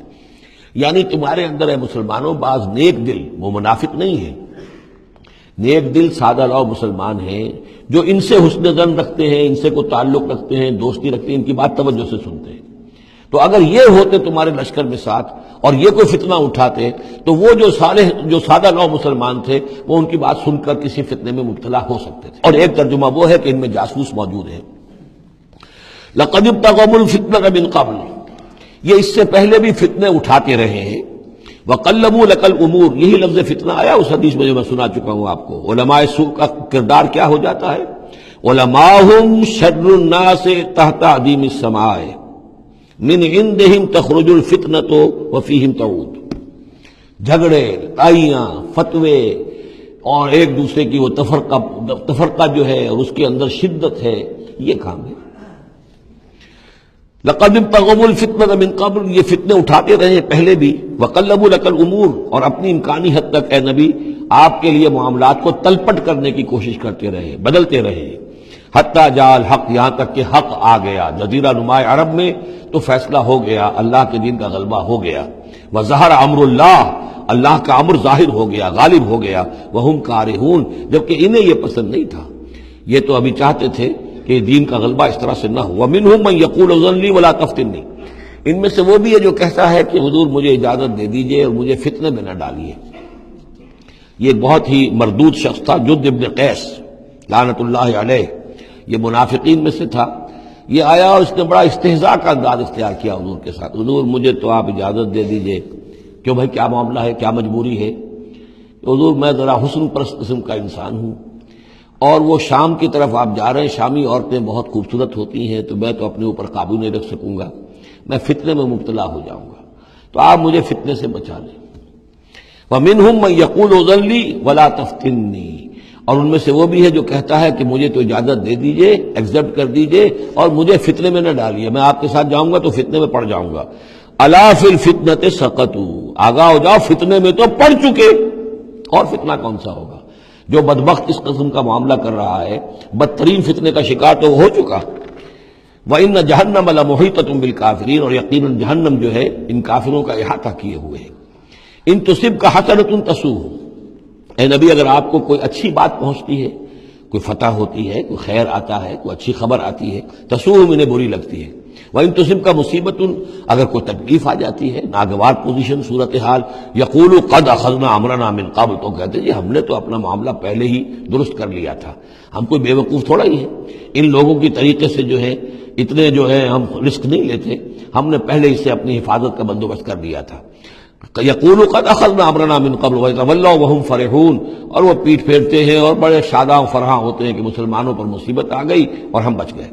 یعنی تمہارے اندر ہے مسلمانوں بعض نیک دل، وہ منافق نہیں ہیں، نیک دل سادہ لو مسلمان ہیں جو ان سے حسن ظن رکھتے ہیں، ان سے کوئی تعلق رکھتے ہیں، دوستی رکھتے ہیں، ان کی بات توجہ سے سنتے ہیں. تو اگر یہ ہوتے تمہارے لشکر میں ساتھ اور یہ کوئی فتنہ اٹھاتے تو وہ جو صالح، جو سادہ لو مسلمان تھے، وہ ان کی بات سن کر کسی فتنے میں مبتلا ہو سکتے تھے. اور ایک ترجمہ وہ ہے کہ ان میں جاسوس موجود ہیں. لقد ابتغوا الفتنة من قبل، یہ اس سے پہلے بھی فتنے اٹھاتے رہے ہیں. وقلبوا لك الامور، یہی لفظ فتنہ آیا اس حدیث میں جو میں سنا چکا ہوں آپ کو. علماء سوء کا کردار کیا ہو جاتا ہے؟ علماءهم شر الناس تحت عدیم السماء من عندهم تخرج الفتنة وفيهم تعود. جھگڑے، لڑائیاں، فتوے اور ایک دوسرے کی وہ تفرقہ جو ہے اور اس کے اندر شدت ہے، یہ کام ہے. لقد ابتغوا الفتنة من قبل، یہ فتنے اٹھاتے رہے پہلے بھی. وقلبوا لك الامور، اور اپنی امکانی حد تک اے نبی آپ کے لیے معاملات کو تلپٹ کرنے کی کوشش کرتے رہے، بدلتے رہے. حتی جاء الحق، یہاں تک کہ حق آ گیا. جزیرہ نما عرب میں تو فیصلہ ہو گیا، اللہ کے دین کا غلبہ ہو گیا. وظہر امر اللہ، اللہ کا امر ظاہر ہو گیا، غالب ہو گیا. وہم کارہون، جبکہ انہیں یہ پسند نہیں تھا، یہ تو ابھی چاہتے تھے کہ دین کا غلبہ اس طرح سے نہ ہو. ومنہم من یقول اذن لی ولا تفتنی، ان میں سے وہ بھی ہے جو کہتا ہے کہ حضور مجھے اجازت دے دیجئے اور مجھے فتنے میں نہ ڈالیے. یہ بہت ہی مردود شخص تھا، جد ابن قیس لعنت اللہ علیہ، یہ منافقین میں سے تھا. یہ آیا اور اس نے بڑا استہزاء کا انداز اختیار کیا حضور کے ساتھ. حضور مجھے تو آپ اجازت دے دیجئے. کیوں بھائی، کیا معاملہ ہے، کیا مجبوری ہے؟ حضور میں ذرا حسن پرست قسم کا انسان ہوں، اور وہ شام کی طرف آپ جا رہے ہیں، شامی عورتیں بہت خوبصورت ہوتی ہیں، تو میں تو اپنے اوپر قابو نہیں رکھ سکوں گا، میں فتنے میں مبتلا ہو جاؤں گا، تو آپ مجھے فتنے سے بچا لیں. وَمِنْهُمْ مَنْ يَقُولُ اذن لِّي وَلَا تَفْتِنِّي، اور ان میں سے وہ بھی ہے جو کہتا ہے کہ مجھے تو اجازت دے دیجئے، ایکسپٹ کر دیجئے اور مجھے فتنے میں نہ ڈالیے، میں آپ کے ساتھ جاؤں گا تو فتنے میں پڑ جاؤں گا. أَلَا فِي الْفِتْنَةِ سَقَطُوا، آگاہ ہو جاؤ، فتنے میں تو پڑ چکے، اور فتنہ کون سا ہوگا؟ جو بدبخت اس قسم کا معاملہ کر رہا ہے، بدترین فتنے کا شکار تو ہو چکا. وَإِنَّ جَهَنَّمَ لَمُحِيطَةٌ بِالْكَافِرِينَ، اور یقیناً جہنم جو ہے ان کافروں کا احاطہ کیے ہوئے ہے. ان تصبک حسنۃ تسوء، اے نبی اگر آپ کو کوئی اچھی بات پہنچتی ہے، کوئی فتح ہوتی ہے، کوئی خیر آتا ہے، کوئی اچھی خبر آتی ہے، تسوء انہیں بری لگتی ہے. وَإِن تُصِبْكَ مُصِيبَةٌ، اگر کوئی تکلیف آ جاتی ہے، ناگوار پوزیشن، صورتحال، يَقُولُ قَدْ أَخَذْنَا أَمْرَنَا مِنْ قَبْلُ، تو کہتے ہیں جی ہم نے تو اپنا معاملہ پہلے ہی درست کر لیا تھا، ہم کوئی بے وقوف تھوڑا ہی ہے، ان لوگوں کی طریقے سے جو ہے اتنے جو ہے ہم رسک نہیں لیتے، ہم نے پہلے اس سے اپنی حفاظت کا بندوبست کر لیا تھا. یقول قد اخذنا امرنا من قبل ویتولوا وهم فرحون، اور وہ پیٹھ پھیرتے ہیں اور بڑے شاداں و فرحاں ہوتے ہیں کہ مسلمانوں پر مصیبت آ گئی اور ہم بچ گئے.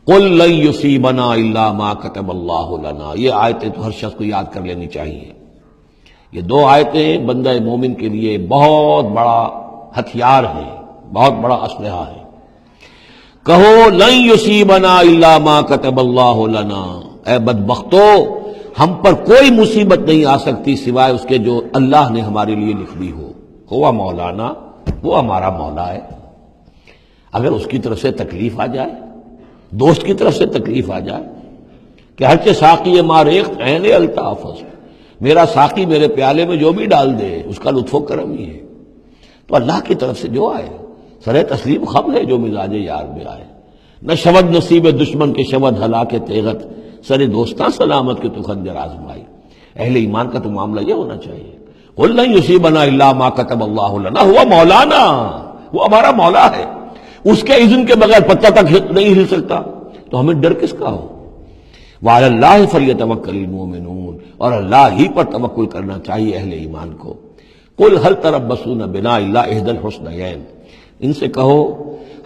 قل لن يصيبنا الا ما كتب الله لنا، یہ آیتیں تو ہر شخص کو یاد کر لینی چاہیے. یہ دو آیتیں بندہ مومن کے لیے بہت بڑا ہتھیار ہے، بہت بڑا اسلحہ ہے۔ کہو لن یصیبنا الا ما کتب اللہ لنا، اے بدبختو ہم پر کوئی مصیبت نہیں آ سکتی سوائے اس کے جو اللہ نے ہمارے لیے لکھ دی ہو۔ ہوا مولانا، وہ ہمارا مولا ہے، اگر اس کی طرف سے تکلیف آ جائے، دوست کی طرف سے تکلیف آ جائے کہ ہرچہ ساقی ما ریخت عین الطافظ، میرا ساقی میرے پیالے میں جو بھی ڈال دے اس کا لطف و کرم ہی ہے، تو اللہ کی طرف سے جو آئے سر تسلیم خم ہے جو مزاج یار میں آئے۔ نہ شود نصیب دشمن کے شود ہلاک تیغت، سر دوستاں سلامت کے تو خنجر آزمائی۔ اہل ایمان کا تو معاملہ یہ ہونا چاہیے، قل لن یصیبنا الا ما کتب اللہ لنا، ہوا مولانا، وہ ہمارا مولا ہے، اس کے اذن کے بغیر پتہ تک نہیں ہل سکتا، تو ہمیں ڈر کس کا ہو؟ وعلی اللہ فلیتوکل المؤمنون، اور اللہ ہی پر توکل کرنا چاہیے اہل ایمان کو۔ قل هل تربصون بنا الا احدى الحسنيين، ان سے کہو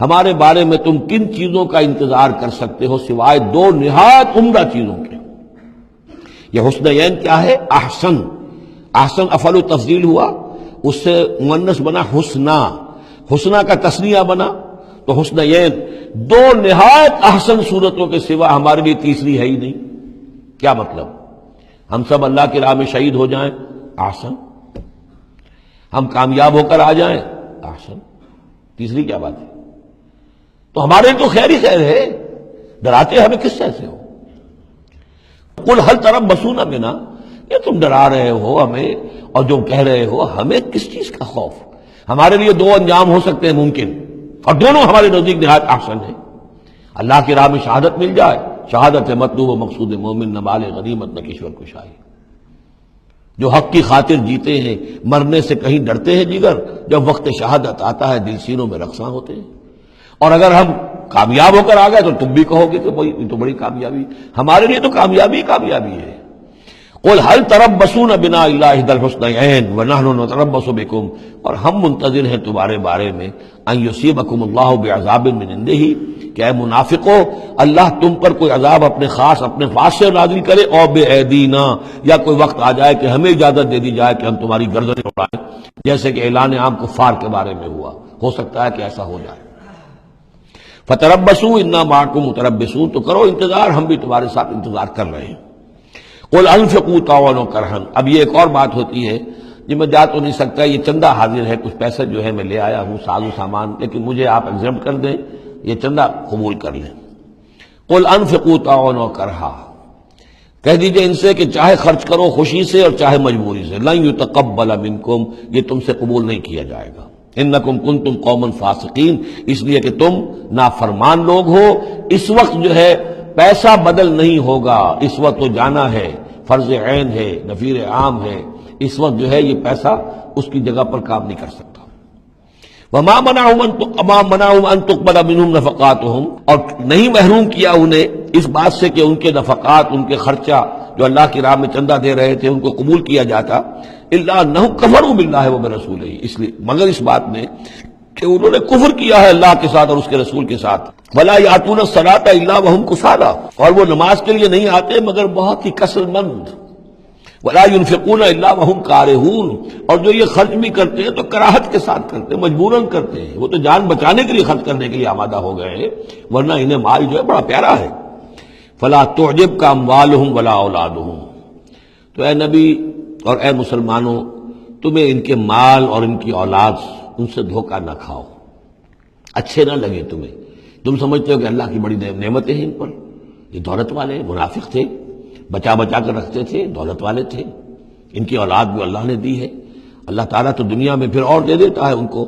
ہمارے بارے میں تم کن چیزوں کا انتظار کر سکتے ہو سوائے دو نہایت عمدہ چیزوں کے۔ یہ حسنین کیا ہے؟ احسن، احسن افعل و تفضیل ہوا، اس سے مؤنث بنا حسنا، حسنا کا تثنیہ بنا تو حسنین، دو نہایت احسن صورتوں کے سوا ہمارے لیے تیسری ہے ہی نہیں۔ کیا مطلب؟ ہم سب اللہ کی راہ میں شہید ہو جائیں، احسن، ہم کامیاب ہو کر آ جائیں، احسن، تیسری کیا بات ہے؟ تو ہمارے لیے تو خیر ہی خیر ہے، ڈراتے ہمیں کس سے ہو؟ قل هل تربصون بنا، یہ تم ڈرا رہے ہو ہمیں اور جو کہہ رہے ہو ہمیں کس چیز کا خوف؟ ہمارے لیے دو انجام ہو سکتے ہیں ممکن، اور دونوں ہمارے نزدیک نہایت احسن ہے۔ اللہ کی راہ میں شہادت مل جائے، شہادت مطلوب و مقصود مومن، نہ مال غنیمت نہ کشور کشائی۔ جو حق کی خاطر جیتے ہیں مرنے سے کہیں ڈرتے ہیں جگر، جب وقت شہادت آتا ہے دل سینوں میں رقصاں ہوتے ہیں۔ اور اگر ہم کامیاب ہو کر آ گئے تو تم بھی کہو گے کہ بھائی یہ تو بڑی کامیابی، ہمارے لیے تو کامیابی کامیابی ہے۔ قل هل تربصون بنا الا احدى الحسنيين ونحن نتربص بكم، اور ہم منتظر ہیں تمہارے بارے میں ان يصيبكم الله بعذاب من عنده، کہ اے منافقو اللہ تم پر کوئی عذاب اپنے خاص اپنے پاس سے نازل کرے، اور بأيدينا، یا کوئی وقت آ جائے کہ ہمیں اجازت دے دی جائے کہ ہم تمہاری گردنیں اڑائیں، جیسے کہ اعلان عام کفار کے بارے میں ہوا، ہو سکتا ہے کہ ایسا ہو جائے۔ فتربصوا انا معكم متربصون، تو کرو انتظار، ہم بھی تمہارے ساتھ انتظار کر رہے ہیں۔ قل انفقوا طوعا وكرها، اب یہ ایک اور بات ہوتی ہے جی میں جا تو نہیں سکتا، یہ چندہ حاضر ہے، کچھ پیسے جو ہے میں لے آیا ہوں ساز و سامان، لیکن مجھے آپ ایگزمپٹ کر دیں، یہ چندہ قبول کر لیں۔ قل انفقوا طوعا وكرها، کہہ دیجئے ان سے کہ چاہے خرچ کرو خوشی سے اور چاہے مجبوری سے، لن يتقبل منکم، یہ تم سے قبول نہیں کیا جائے گا۔ انکم کنتم قوما فاسقین، اس لیے کہ تم نافرمان لوگ ہو۔ اس وقت جو ہے پیسہ بدل نہیں ہوگا، اس وقت تو جانا ہے، فرض عین ہے، نفیر عام ہے، اس وقت جو ہے یہ پیسہ اس کی جگہ پر کام نہیں کر سکتا۔ وما منعهم ان تقبل منهم نفقاتهم، اور نہیں محروم کیا انہیں اس بات سے کہ ان کے نفقات، ان کے خرچہ جو اللہ کی راہ میں چندہ دے رہے تھے ان کو قبول کیا جاتا، الا انهم كفروا بالله وبرسوله، اس لیے مگر اس بات میں کہ انہوں نے کفر کیا ہے اللہ کے ساتھ اور اس کے رسول کے ساتھ۔ ولا یاتون الصلاۃ الا وهم کسالى، اور وہ نماز کے لیے نہیں آتے مگر بہت ہی کسل مند۔ ولا ينفقون الا وهم کارہون، اور جو یہ خرچ بھی کرتے ہیں تو کراہت کے ساتھ کرتے ہیں، مجبوراً کرتے ہیں، وہ تو جان بچانے کے لیے خرچ کرنے کے لیے آمادہ ہو گئے ہیں، ورنہ انہیں مال جو ہے بڑا پیارا ہے۔ فلا تعجبک اموالهم ولا اولادهم، تو اے نبی اور اے مسلمانوں تمہیں ان کے مال اور ان کی اولاد ان سے دھوکہ نہ کھاؤ، اچھے نہ لگے تمہیں، تم سمجھتے ہو کہ اللہ کی بڑی نعمتیں ہیں ان پر، یہ دولت والے منافق تھے، بچا بچا کر رکھتے تھے، دولت والے تھے، ان کی اولاد بھی اللہ نے دی ہے، اللہ تعالیٰ تو دنیا میں پھر اور دے دیتا ہے ان کو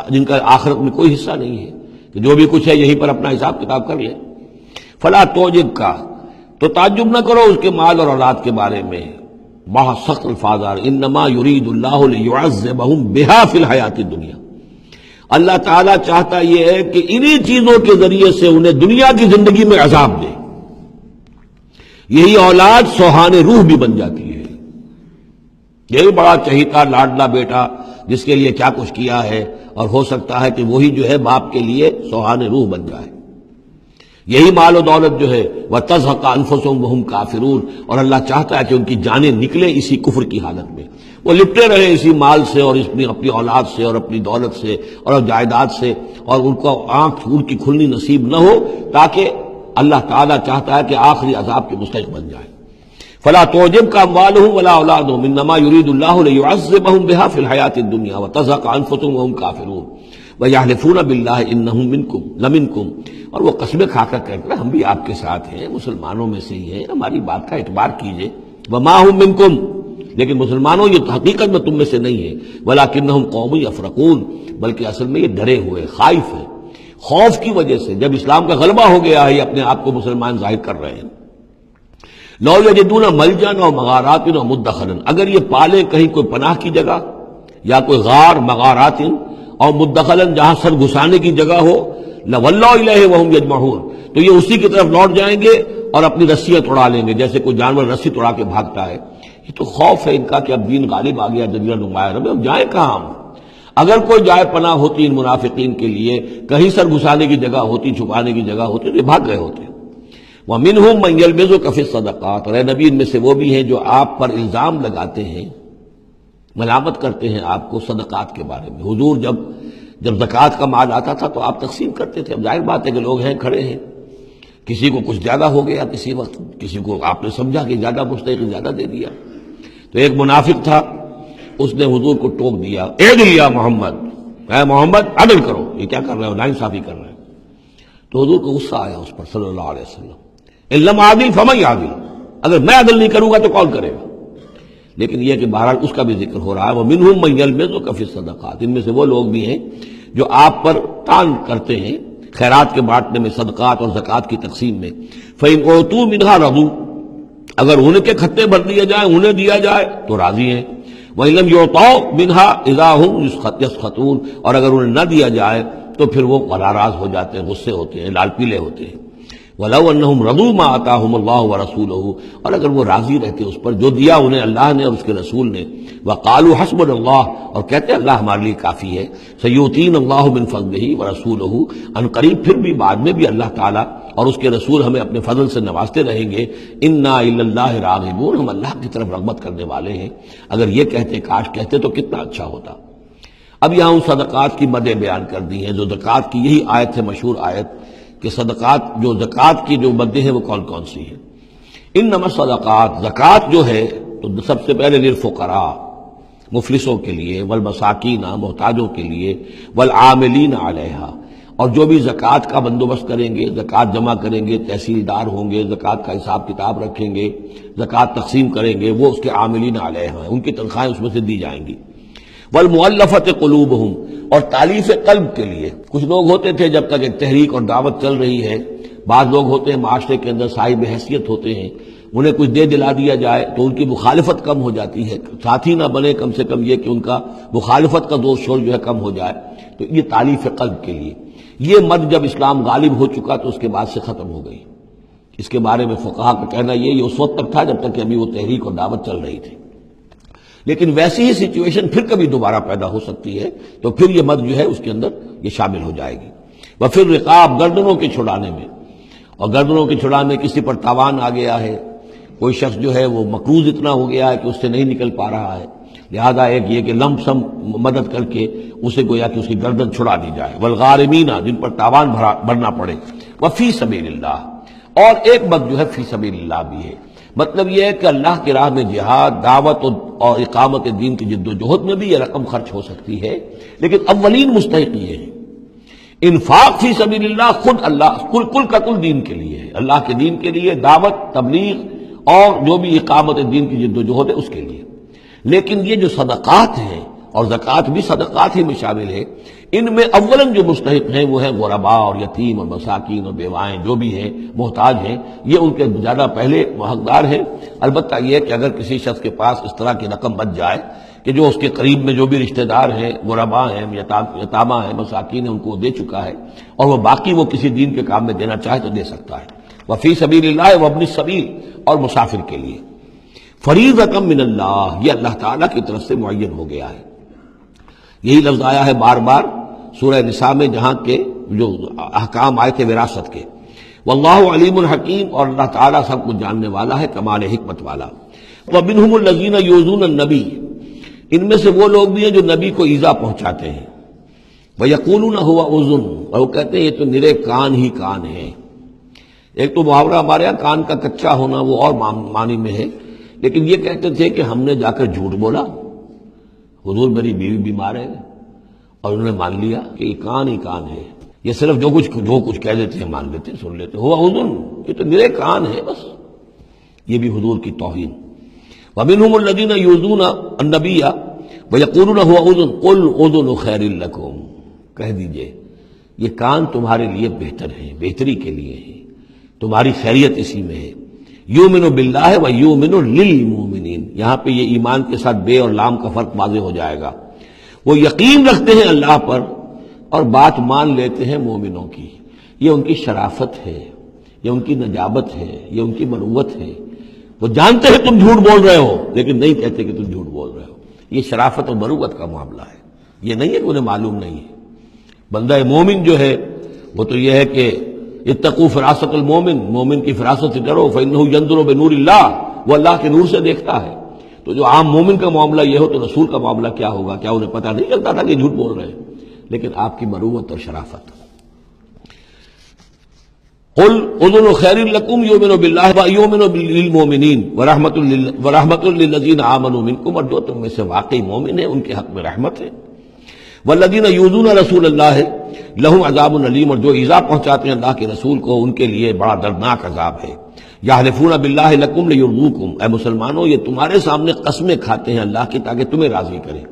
جن کا آخرت میں کوئی حصہ نہیں ہے، کہ جو بھی کچھ ہے یہیں پر اپنا حساب کتاب کر لے۔ فلا توجب کا، تو تعجب نہ کرو اس کے مال اور اولاد کے بارے میں، بہت سخت الفاظ آ رہے، انما یرید اللہ لیعذبہم بہا فی الحیات الدنیا، اللہ تعالیٰ چاہتا یہ ہے کہ انہی چیزوں کے ذریعے سے انہیں دنیا کی زندگی میں عذاب دے۔ یہی اولاد سوہان روح بھی بن جاتی ہے، یہی بڑا چہیتا لاڈلا بیٹا جس کے لیے کیا کچھ کیا ہے، اور ہو سکتا ہے کہ وہی جو ہے باپ کے لیے سوہان روح بن جائے۔ یہی مال و دولت جو ہے وَتَزْهَقَ أَنفُسُهُمْ وَهُمْ كَافِرُونَ، اور اللہ چاہتا ہے کہ ان کی جانیں نکلیں اسی کفر کی حالت میں۔ وہ لپٹے رہے اسی مال سے اور اپنی اولاد سے اور اپنی دولت سے اور جائیداد سے، اور ان کو آنکھ ان کی کھلنی نصیب نہ ہو، تاکہ اللہ تعالیٰ چاہتا ہے کہ آخری عذاب کے مستحق بن جائے۔ فلا تعجبک اموالهم ولا اولادهم انما يريد الله ليعذبهم بها في الحياة الدنيا وتزهق انفسهم وهم كافرون ويحلفون بالله انهم لمنكم، اور وہ قسمیں کھا کر کہتے ہیں ہم بھی آپ کے ساتھ ہیں، مسلمانوں میں سے ہی ہیں، ہماری بات کا اعتبار کیجئے۔ وما هم منكم، لیکن مسلمانوں یہ حقیقت میں تم میں سے نہیں ہے، ولکنہم قوم یفرقون، بلکہ اصل میں یہ ڈرے ہوئے خائف ہیں، خوف کی وجہ سے جب اسلام کا غلبہ ہو گیا ہے یہ اپنے آپ کو مسلمان ظاہر کر رہے ہیں۔ لو یجدون ملجا و مغارات و مدخلا، اگر یہ پالیں کہیں کوئی پناہ کی جگہ یا کوئی غار مغارات اور مدخلا جہاں سر گھسانے کی جگہ ہو، لولوا الیہ وہم یجمعون، تو یہ اسی کی طرف لوٹ جائیں گے اور اپنی رسیاں توڑا لیں گے، جیسے کوئی جانور رسی توڑا کے بھاگتا ہے۔ یہ تو خوف ہے ان کا کہ اب دین غالب آ گیا جزیرہ نمایاں عرب میں، اب جائیں کہاں ہم؟ اگر کوئی جائے پناہ ہوتی ان منافقین کے لیے، کہیں سر گھسانے کی جگہ ہوتی، چھپانے کی جگہ ہوتی، تو یہ بھاگ گئے ہوتے۔ وَمِنْهُمْ مَنْ يَلْمِزُكَ فِي الصَّدَقَاتِ، اور اے نبی ان میں سے وہ بھی ہیں جو آپ پر الزام لگاتے ہیں، ملامت کرتے ہیں آپ کو صدقات کے بارے میں۔ حضور جب زکوٰۃ کا مال آتا تھا تو آپ تقسیم کرتے تھے، اب ظاہر بات ہے کہ لوگ ہیں کھڑے ہیں، کسی کو کچھ زیادہ ہو گیا کسی وقت، کسی کو آپ نے سمجھا کہ زیادہ مستحق زیادہ دے دیا، تو ایک منافق تھا اس نے حضور کو ٹوک دیا، اعدل یا محمد، اے محمد عدل کرو، یہ کیا کر رہے ہو، ناانصافی کر رہے ہیں۔ تو حضور کو غصہ آیا اس پر صلی اللہ علیہ وسلم، ان لم عادل فمن یعدل، اگر میں عدل نہیں کروں گا تو کون کرے گا؟ لیکن یہ کہ بہرحال اس کا بھی ذکر ہو رہا ہے، وَمِنْهُمْ مَنْ يَلْمِزُكَ فِي الصَّدَقَاتِ، ان میں سے وہ لوگ بھی ہیں جو آپ پر تان کرتے ہیں خیرات کے بانٹنے میں، صدقات اور زکوٰۃ کی تقسیم میں۔ فَإِنْ أُوتُوا مِنْهَا رَضُوا، اگر انہیں کے کھتے بھر دیے جائیں، انہیں دیا جائے تو راضی ہیں۔ وَإِنْ لَمْ يُعْطَوْا مِنْهَا إِذَا هُمْ يَسْخَطُونَ، اور اگر انہیں نہ دیا جائے تو پھر وہ ناراض ہو جاتے ہیں، غصے ہوتے ہیں، لال پیلے ہوتے ہیں۔ وَلَوْ أَنَّهُمْ رَضُوا مَا آتَاهُمُ اللَّهُ وَرَسُولُهُ، اور اگر وہ راضی رہتے اس پر جو دیا انہیں اللہ نے اور اس کے رسول نے، وَقَالُوا حَسْبُنَا اللَّهُ، اور کہتے اللہ ہمارے لیے کافی ہے، سَيُؤْتِينَا اللَّهُ مِنْ فَضْلِهِ وَرَسُولُهُ، ان قریب پھر بھی بعد میں بھی اللہ تعالیٰ اور اس کے رسول ہمیں اپنے فضل سے نوازتے رہیں گے۔ اِنَّا إِلَى اللَّهِ رَاغِبُونَ، ہم اللہ کی طرف رغبت کرنے والے ہیں۔ اگر یہ کہتے، کاش کہتے تو کتنا اچھا ہوتا۔ اب یہاں ان صدقات کی مدیں بیان کر دی ہیں، جو زکوٰۃ کی یہی آیت ہے، مشہور آیت کہ صدقات جو زکوٰۃ کی جو مدیں ہیں وہ کون کون سی ہیں۔ انما الصدقات، زکوٰۃ جو ہے تو سب سے پہلے للفقراء، مفلسوں کے لیے، والمساکین، محتاجوں کے لیے، والعاملین علیہا، اور جو بھی زکوٰۃ کا بندوبست کریں گے، زکوٰۃ جمع کریں گے، تحصیلدار ہوں گے، زکوٰۃ کا حساب کتاب رکھیں گے، زکوٰۃ تقسیم کریں گے، وہ اس کے عاملین علیہا ہیں، ان کی تنخواہیں اس میں سے دی جائیں گی۔ والمؤلفۃ قلوبہم، اور تالیف قلب کے لیے، کچھ لوگ ہوتے تھے جب تک ایک تحریک اور دعوت چل رہی ہے، بعض لوگ ہوتے ہیں معاشرے کے اندر صاحب حیثیت ہوتے ہیں، انہیں کچھ دے دلا دیا جائے تو ان کی مخالفت کم ہو جاتی ہے، ساتھی نہ بنے، کم سے کم یہ کہ ان کا مخالفت کا زور شور جو ہے کم ہو جائے، تو یہ تالیف قلب کے لیے۔ یہ مد جب اسلام غالب ہو چکا تو اس کے بعد سے ختم ہو گئی۔ اس کے بارے میں فقہا کا کہنا یہ اس وقت تک تھا جب تک کہ ابھی وہ تحریک اور دعوت چل رہی تھی، لیکن ویسی ہی سچویشن پھر کبھی دوبارہ پیدا ہو سکتی ہے تو پھر یہ مد جو ہے اس کے اندر یہ شامل ہو جائے گی۔ وفر رقاب، گردنوں کے چھڑانے میں، اور گردنوں کے چھڑانے کسی پر تاوان آ گیا ہے، کوئی شخص جو ہے وہ مقروض اتنا ہو گیا ہے کہ اس سے نہیں نکل پا رہا ہے، لہذا ایک یہ کہ لم سم مدد کر کے اسے گویا کہ اس کی گردن چھڑا دی جائے۔ والغارمین، جن پر تاوان بھرنا پڑے۔ وفی سبیل اللہ، اور ایک مد جو ہے فی سبیل اللہ بھی ہے، مطلب یہ ہے کہ اللہ کی راہ میں جہاد، دعوت اور اقامت دین کی جد و جہد میں بھی یہ رقم خرچ ہو سکتی ہے، لیکن اولین مستحق یہ ہے۔ انفاق فی سبیل اللہ خود اللہ کل کا کل دین کے لیے ہے، اللہ کے دین کے لیے، دعوت، تبلیغ اور جو بھی اقامت دین کی جد و جہد ہے اس کے لیے۔ لیکن یہ جو صدقات ہیں، اور زکوٰۃ بھی صدقات ہی میں شامل ہے، ان میں اولاً جو مستحق ہیں وہ ہیں غرباء اور یتیم اور مساکین اور بیوائیں، جو بھی ہیں محتاج ہیں، یہ ان کے زیادہ پہلے حقدار ہیں۔ البتہ یہ کہ اگر کسی شخص کے پاس اس طرح کی رقم بچ جائے کہ جو اس کے قریب میں جو بھی رشتہ دار ہیں، غرباء ہیں، یتامہ ہیں، مساکین ہیں، ان کو دے چکا ہے، اور وہ باقی وہ کسی دین کے کام میں دینا چاہے تو دے سکتا ہے۔ وفی سبیل اللہ وابن السبیل، اور مسافر کے لیے۔ فریضۃ من اللہ، یہ اللہ تعالیٰ کی طرف سے معین ہو گیا ہے۔ یہی لفظ آیا ہے بار بار سورہ نساء میں، جہاں کے جو احکام آئے تھے وراثت کے۔ واللہ علیم حکیم، اور اللہ تعالیٰ سب کچھ جاننے والا ہے، کمال حکمت والا۔ ومنہم الذین یؤذون النبی، ان میں سے وہ لوگ بھی ہیں جو نبی کو ایذا پہنچاتے ہیں، وَيَقُولُونَ هُوَ اذن، اور وہ کہتے ہیں یہ تو نرے کان ہی کان ہے۔ ایک تو محاورہ ہمارے یہاں کان کا کچا ہونا وہ اور معنی میں ہے، لیکن یہ کہتے تھے کہ ہم نے جا کر جھوٹ بولا، حضور میری بیوی بیمار ہے، اور انہوں نے مان لیا کہ یہ کان ہی کان ہے، یہ صرف جو کچھ کہہ دیتے ہیں مان لیتے ہیں، سن لیتے ہیں، ہوا اذن، یہ تو نرے کان ہے بس۔ یہ بھی حضور کی توہین۔ وَمِنْهُمُ الَّذِينَ يُؤْذُونَ النَّبِيَّ وَيَقُولُونَ هُوَ اذن قُلْ اذن خَيْرٌ لَكُمْ، کہہ دیجئے یہ کان تمہارے لیے بہتر ہیں، بہتری کے لیے ہیں، تمہاری خیریت اسی میں ہے۔ یؤمن باللہ و یؤمن للمؤمنین، یہاں پہ یہ ایمان کے ساتھ بے اور لام کا فرق واضح ہو جائے گا۔ وہ یقین رکھتے ہیں اللہ پر اور بات مان لیتے ہیں مومنوں کی، یہ ان کی شرافت ہے، یہ ان کی نجابت ہے، یہ ان کی مروت ہے۔ وہ جانتے ہیں تم جھوٹ بول رہے ہو لیکن نہیں کہتے کہ تم جھوٹ بول رہے ہو، یہ شرافت اور مروت کا معاملہ ہے۔ یہ نہیں ہے کہ انہیں معلوم نہیں ہے۔ بندہ مومن جو ہے وہ تو یہ ہے کہ اتقوا فراست المومن، مومن کی فراست سے ڈرو، فإنہ ينظر بنور اللہ، وہ اللہ کے نور سے دیکھتا ہے۔ تو جو عام مومن کا معاملہ یہ ہو تو رسول کا معاملہ کیا ہوگا؟ کیا انہیں پتہ نہیں چلتا تھا کہ جھوٹ بول رہے ہیں؟ لیکن آپ کی مروت اور شرافت۔ قل اذن خیر لکم یؤمن باللہ و یؤمن للمؤمنین ورحمۃ للذین آمنوا منکم، اور جو تم میں سے واقعی مومن ہیں ان کے حق میں رحمت ہے۔ والذین یؤذون رسول اللہ لہم عذاب علیم، اور جو ایذا پہنچاتے ہیں اللہ کے رسول کو ان کے لیے بڑا دردناک عذاب ہے۔ یحلفون باللہ لکم لیرضوکم، اے مسلمانوں یہ تمہارے سامنے قسمیں کھاتے ہیں اللہ کی تاکہ تمہیں راضی کریں۔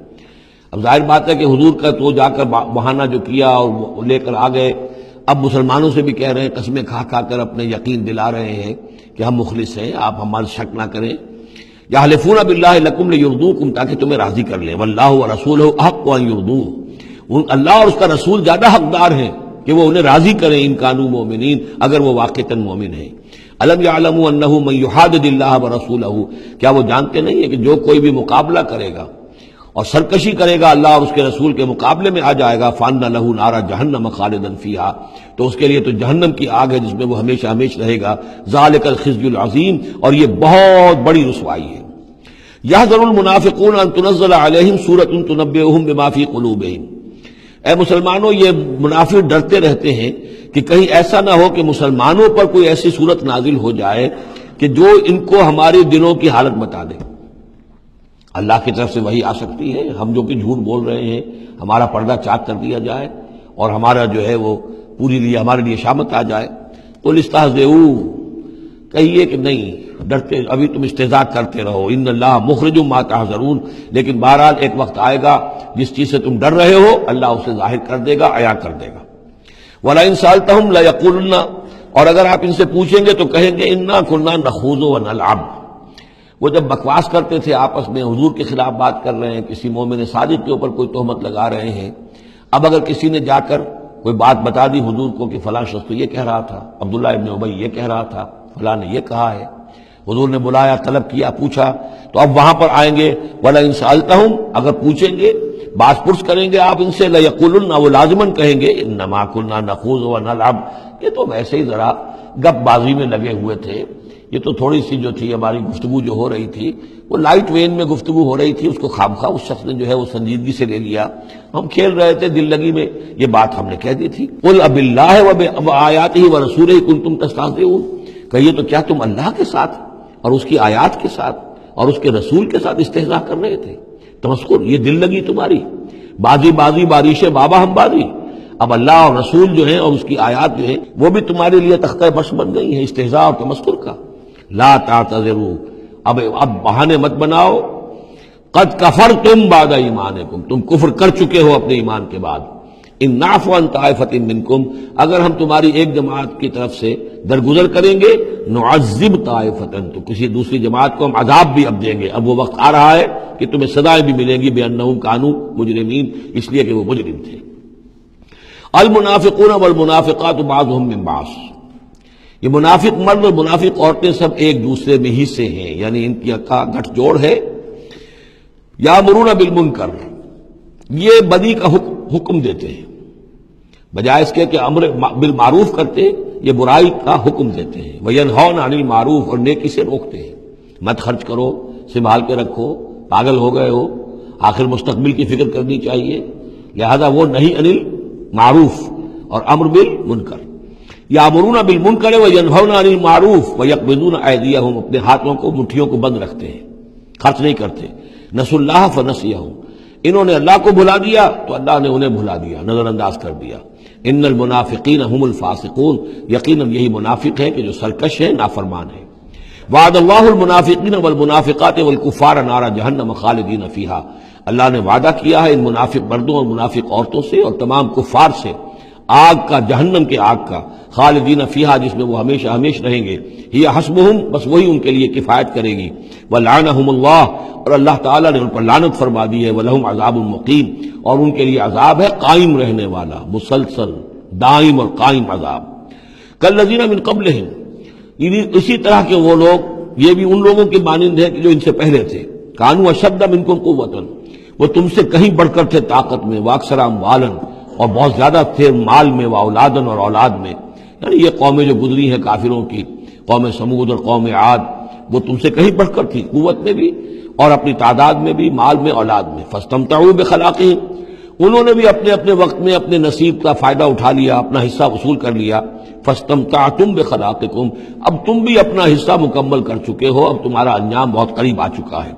اب ظاہر بات ہے کہ حضور کا تو جا کر بہانہ جو کیا اور وہ لے کر آ گئے، اب مسلمانوں سے بھی کہہ رہے ہیں، قسمیں کھا کھا کر اپنے یقین دلا رہے ہیں کہ ہم مخلص ہیں، آپ ہمارے شک نہ کریں۔ یحلفون باللہ لکم لیرضوکم، تاکہ تمہیں راضی کر لیں۔ واللہ ورسولہ احق ان یرضوہ، اللہ اور اس کا رسول زیادہ حقدار ہیں کہ وہ انہیں راضی کریں، ان کانوا مومنین، اگر وہ واقعتاً مومن ہیں۔ الم یعلموا انہ من یحادد اللہ ورسولہ، کیا وہ جانتے نہیں ہیں کہ جو کوئی بھی مقابلہ کرے گا اور سرکشی کرے گا اللہ اور اس کے رسول کے مقابلے میں آ جائے گا، فان لہ نار جہنم خالدا فیہا، تو اس کے لیے تو جہنم کی آگ ہے جس میں وہ ہمیشہ ہمیشہ رہے گا۔ ذالک الخزي العظیم، اور یہ بہت بڑی رسوائی ہے۔ یحذر المنافقون ان تنزل علیہم سورۃ تنبئہم بما فی قلوبہم، اے مسلمانوں یہ منافق ڈرتے رہتے ہیں کہ کہیں ایسا نہ ہو کہ مسلمانوں پر کوئی ایسی صورت نازل ہو جائے کہ جو ان کو ہمارے دلوں کی حالت بتا دے۔ اللہ کی طرف سے وحی آ سکتی ہے، ہم جو کہ جھوٹ بول رہے ہیں ہمارا پردہ چاک کر دیا جائے اور ہمارا جو ہے وہ ہمارے لیے شامت آ جائے۔ قل استہزئوا، کہیے کہ نہیں ڈرتے، ابھی تم استہزاء کرتے رہو، ان اللہ مخرج ما تحذرون، لیکن بہرحال ایک وقت آئے گا جس چیز سے تم ڈر رہے ہو اللہ اسے ظاہر کر دے گا، عیاں کر دے گا۔ وَلَئِن سَأَلْتَهُمْ لَيَقُولُنَّ، اور اگر آپ ان سے پوچھیں گے تو کہیں گے اِنَّا كُنَّا نَخُوضُ وَنَلْعَبُ، وہ جب بکواس کرتے تھے آپس میں، حضور کے خلاف بات کر رہے ہیں، کسی مومن صادق کے اوپر کوئی تہمت لگا رہے ہیں۔ اب اگر کسی نے جا کر کوئی بات بتا دی حضور کو کہ فلاں شخص تو یہ کہہ رہا تھا، عبداللہ ابن ابی یہ کہہ رہا تھا، فلاں نے یہ کہا ہے، حضور نے بلایا، طلب کیا، پوچھا، تو اب وہاں پر آئیں گے وَلَئِن سَأَلْتَهُمْ، اگر پوچھیں گے، باز پرس کریں گے آپ ان سے، لَيَقُولُنَّ، وہ لازماً کہیں گے اِنَّمَا كُنَّا نَخُوضُ وَنَلْعَبُ، یہ تو ویسے ہی ذرا گپ بازی میں لگے ہوئے تھے، یہ تو تھوڑی سی جو تھی ہماری گفتگو جو ہو رہی تھی وہ لائٹ وین میں گفتگو ہو رہی تھی، اس کو خامخواہ اس شخص نے جو ہے وہ سنجیدگی سے لے لیا، ہم کھیل رہے تھے دل لگی میں، یہ بات ہم نے کہہ دی تھی۔ قُلْ أَبِاللَّهِ وَبِآيَاتِهِ وَرَسُولِهِ كُنتُمْ تَسْتَهْزِئُونَ، کہیے تو کیا تم اللہ کے ساتھ اور اس کی آیات کے ساتھ اور اس کے رسول کے ساتھ استہزاء کر رہے تھے؟ تمسخر، یہ دل لگی تمہاری، بازی بازی بارش بابا ہم بازی، اب اللہ اور رسول جو ہیں اور اس کی آیات جو ہیں وہ بھی تمہارے لیے تختہ برس بن گئی ہیں استہزاء اور تمسخر کا۔ لا تعتذروا، اب بہانے مت بناؤ، قد کفرتم بعد ایمانکم، تم کفر کر چکے ہو اپنے ایمان کے بعد۔ ان نعفو عن طائفۃ منکم، اگر ہم تمہاری ایک جماعت کی طرف سے درگزر کریں گے، نعذب طائفۃ، تو کسی دوسری جماعت کو ہم عذاب بھی اب دیں گے۔ اب وہ وقت آ رہا ہے کہ تمہیں سزائیں بھی ملیں گی، بانہم کانوا مجرمین، اس لیے کہ وہ مجرم تھے۔ المنافقون والمنافقات بعضهم من بعض، یہ منافق مرد اور منافق عورتیں سب ایک دوسرے میں ہی سے ہیں، یعنی ان کی گٹھ جوڑ ہے۔ یامرون بالمنکر، یہ بدی کا حکم دیتے ہیں، بجائے اس کے کہ امر بالمعروف کرتے یہ برائی کا حکم دیتے ہیں۔ وینہون عن المعروف، اور نیکی سے روکتے ہیں، مت خرچ کرو، سنبھال کے رکھو، پاگل ہو گئے ہو، آخر مستقبل کی فکر کرنی چاہیے، لہذا وہ نہیں انل معروف اور امر بالمنکر، یامرون بالمنکر وینہون عن المعروف ویقبضون ایدیہم، اپنے ہاتھوں کو مٹھیوں کو بند رکھتے ہیں، خرچ نہیں کرتے، نسوا اللہ فنسیہم، انہوں نے اللہ کو بھلا دیا تو اللہ نے انہیں بھلا دیا، نظر انداز کر دیا۔ ان المنافقین هم الفاسقون، یقیناً یہی منافق ہے کہ جو سرکش ہیں، نافرمان ہیں۔ وعد اللہ المنافقین والمنافقات والکفار نار جہنم خالدین فیہا، اللہ نے وعدہ کیا ہے ان منافق مردوں اور منافق عورتوں سے اور تمام کفار سے آگ کا، جہنم کے آگ کا، خالدین فیہا جس میں وہ ہمیشہ ہمیشہ رہیں گے، ہی حسبہم، بس وہی ان کے لیے کفایت کرے گی، ولعنہم اللہ، اور اللہ تعالیٰ نے ان پر لعنت فرما دی ہے، ولہم عذاب مقیم، اور ان کے لیے عذاب ہے قائم رہنے والا، مسلسل دائم اور قائم عذاب۔ کالذین من قبلہم، اسی طرح کے وہ لوگ، یہ بھی ان لوگوں کے مانند ہے کہ جو ان سے پہلے تھے، کانوا اشد منکم قوۃ، وہ تم سے کہیں بڑھ کر تھے طاقت میں، واکثر اموالا، اور بہت زیادہ تھے مال میں، واولادن، اور اولاد میں، یعنی یہ قومیں جو گزری ہیں کافروں کی، قوم سمود اور قوم عاد، وہ تم سے کہیں بڑھ کر تھی، قوت میں بھی اور اپنی تعداد میں بھی، مال میں، اولاد میں۔ فاستمتعوا بخلاقہم، انہوں نے بھی اپنے اپنے وقت میں اپنے نصیب کا فائدہ اٹھا لیا، اپنا حصہ وصول کر لیا۔ فاستمتعتم بخلاقکم، اب تم بھی اپنا حصہ مکمل کر چکے ہو، اب تمہارا انجام بہت قریب آ چکا ہے۔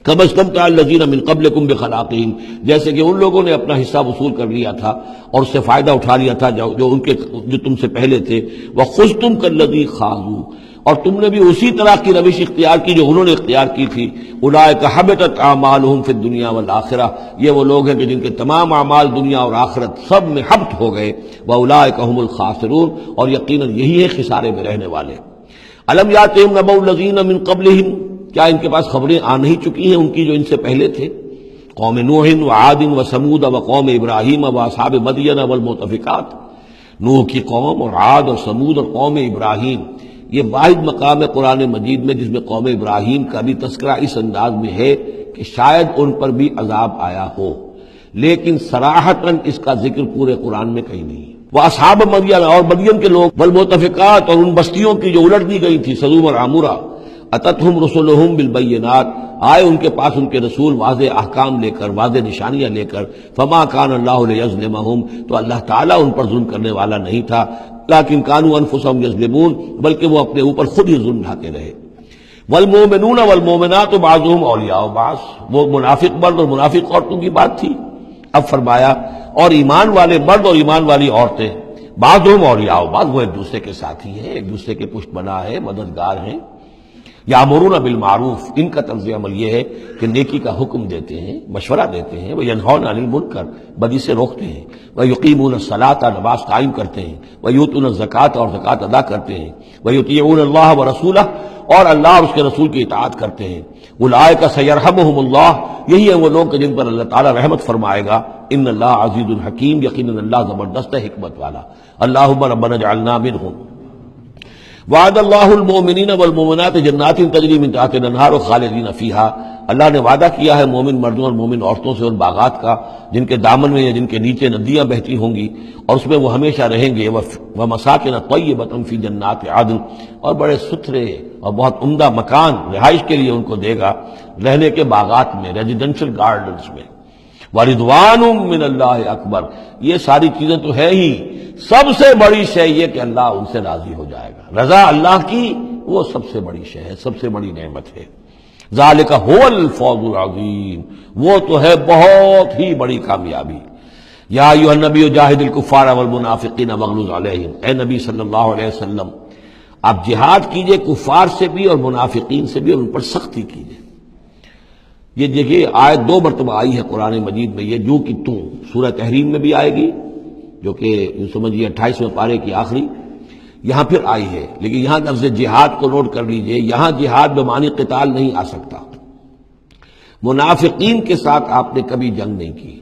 کما استمتع الذین من قبلکم بخلاقہم، جیسے کہ ان لوگوں نے اپنا حصہ وصول کر لیا تھا اور اس سے فائدہ اٹھا لیا تھا جو تم سے پہلے تھے۔ وخذتم کالذی خاضوا، اور تم نے بھی اسی طرح کی روش اختیار کی جو انہوں نے اختیار کی تھی۔ اولئک حبطت اعمالہم فی الدنیا والآخرہ، یہ وہ لوگ ہیں کہ جن کے تمام اعمال دنیا اور آخرت سب میں حبط ہو گئے۔ واولئک هم الخاسرون، اور یقیناً یہی ہے خسارے میں رہنے والے۔ الم یاتہم نبأ الذین من قبلہم، کیا ان کے پاس خبریں آ نہیں چکی ہیں ان کی جو ان سے پہلے تھے؟ قوم نوح وعاد وثمود وقوم ابراہیم واصحاب مدین والمؤتفکات، نوح کی قوم اور عاد اور سمود اور قوم ابراہیم، یہ واحد مقام ہے قرآن مجید میں جس میں قوم ابراہیم کا بھی تذکرہ اس انداز میں ہے کہ شاید ان پر بھی عذاب آیا ہو، لیکن صراحتاً اس کا ذکر پورے قرآن میں کہیں نہیں ہے۔ وہ اصحاب مدین، اور مدین کے لوگ، والمؤتفکات، اور ان بستیوں کی جو الٹ دی گئی تھی، سدوم اور عمورہ، اتتہم رسلہم بالبینات، آئے ان کے پاس ان کے رسول واضح احکام لے کر، واضح نشانیاں لے کر۔ فما کان اللہ لیظلمہم، تو اللہ تعالیٰ ان پر ظلم کرنے والا نہیں تھا، لیکن کانوا انفسہم یظلمون، بلکہ وہ اپنے اوپر خود ہی ظلم ڈھاتے رہے۔ والمؤمنون والمؤمنات بعضهم اولیاء بعض، وہ منافق مرد اور منافق عورتوں کی بات تھی۔ اب فرمایا اور ایمان والے مرد اور ایمان والی عورتیں، بعضهم اولیاء بعض، وہ ایک دوسرے کے ساتھی ہیں، ایک دوسرے کے پشت بنا ہے، مددگار ہیں۔ یامرون بالمعروف، ان کا طرز عمل یہ ہے کہ نیکی کا حکم دیتے ہیں، مشورہ دیتے ہیں، وینہون عن المنکر، بدی سے روکتے ہیں، ویقیمون الصلاۃ، نماز قائم کرتے ہیں، ویؤتون الزکوٰۃ، اور زکوٰۃ ادا کرتے ہیں، ویطیعون اللہ ورسولہ، اور اللہ اور اس کے رسول کی اطاعت کرتے ہیں۔ اولئک سیرحمہم اللہ، یہی ہیں وہ لوگ کہ جن پر اللہ تعالیٰ رحمت فرمائے گا۔ ان اللہ عزیز الحکیم، یقیناً اللہ زبردست ہے، حکمت والا۔ اللہم ربنا اجعلنا منہم۔ وعد اللہ المؤمنین والمؤمنات جنات تجری من تحتها الانہار خالدین فیہا، اللہ نے وعدہ کیا ہے مومن مردوں اور مومن عورتوں سے ان باغات کا جن کے دامن میں یا جن کے نیچے ندیاں بہتی ہوں گی، اور اس میں وہ ہمیشہ رہیں گے۔ ومساکن طیبۃ فی جنات عدن، اور بڑے ستھرے اور بہت عمدہ مکان رہائش کے لیے ان کو دے گا، رہنے کے باغات میں، ریزیڈینشل گارڈنز میں۔ وَرِضْوَانٌ مِّنَ اللَّهِ اکبر، یہ ساری چیزیں تو ہے ہی، سب سے بڑی شے یہ کہ اللہ ان سے راضی ہو جائے گا۔ رضا اللہ کی وہ سب سے بڑی شے ہے، سب سے بڑی نعمت ہے۔ ذَلِكَ هُوَ الْفَوْزُ الْعَظِيمُ، وہ تو ہے بہت ہی بڑی کامیابی۔ یا ایھا النبی جاہد الکفار والمنافقین واغلظ علیہم، اے نبی صلی اللہ علیہ وسلم آپ جہاد کیجئے کفار سے بھی اور منافقین سے بھی، اور ان پر سختی کیجئے۔ یہ دیکھیے آیت 2 مرتبہ آئی ہے قرآن مجید میں، یہ جو کہ تم، سورہ تحریم میں بھی آئے گی جو کہ یوں سمجھیے 28ویں پارے کی آخری، یہاں پھر آئی ہے، لیکن یہاں لفظ جہاد کو نوٹ کر لیجئے، یہاں جہاد بمعنی قتال نہیں آ سکتا۔ منافقین کے ساتھ آپ نے کبھی جنگ نہیں کی،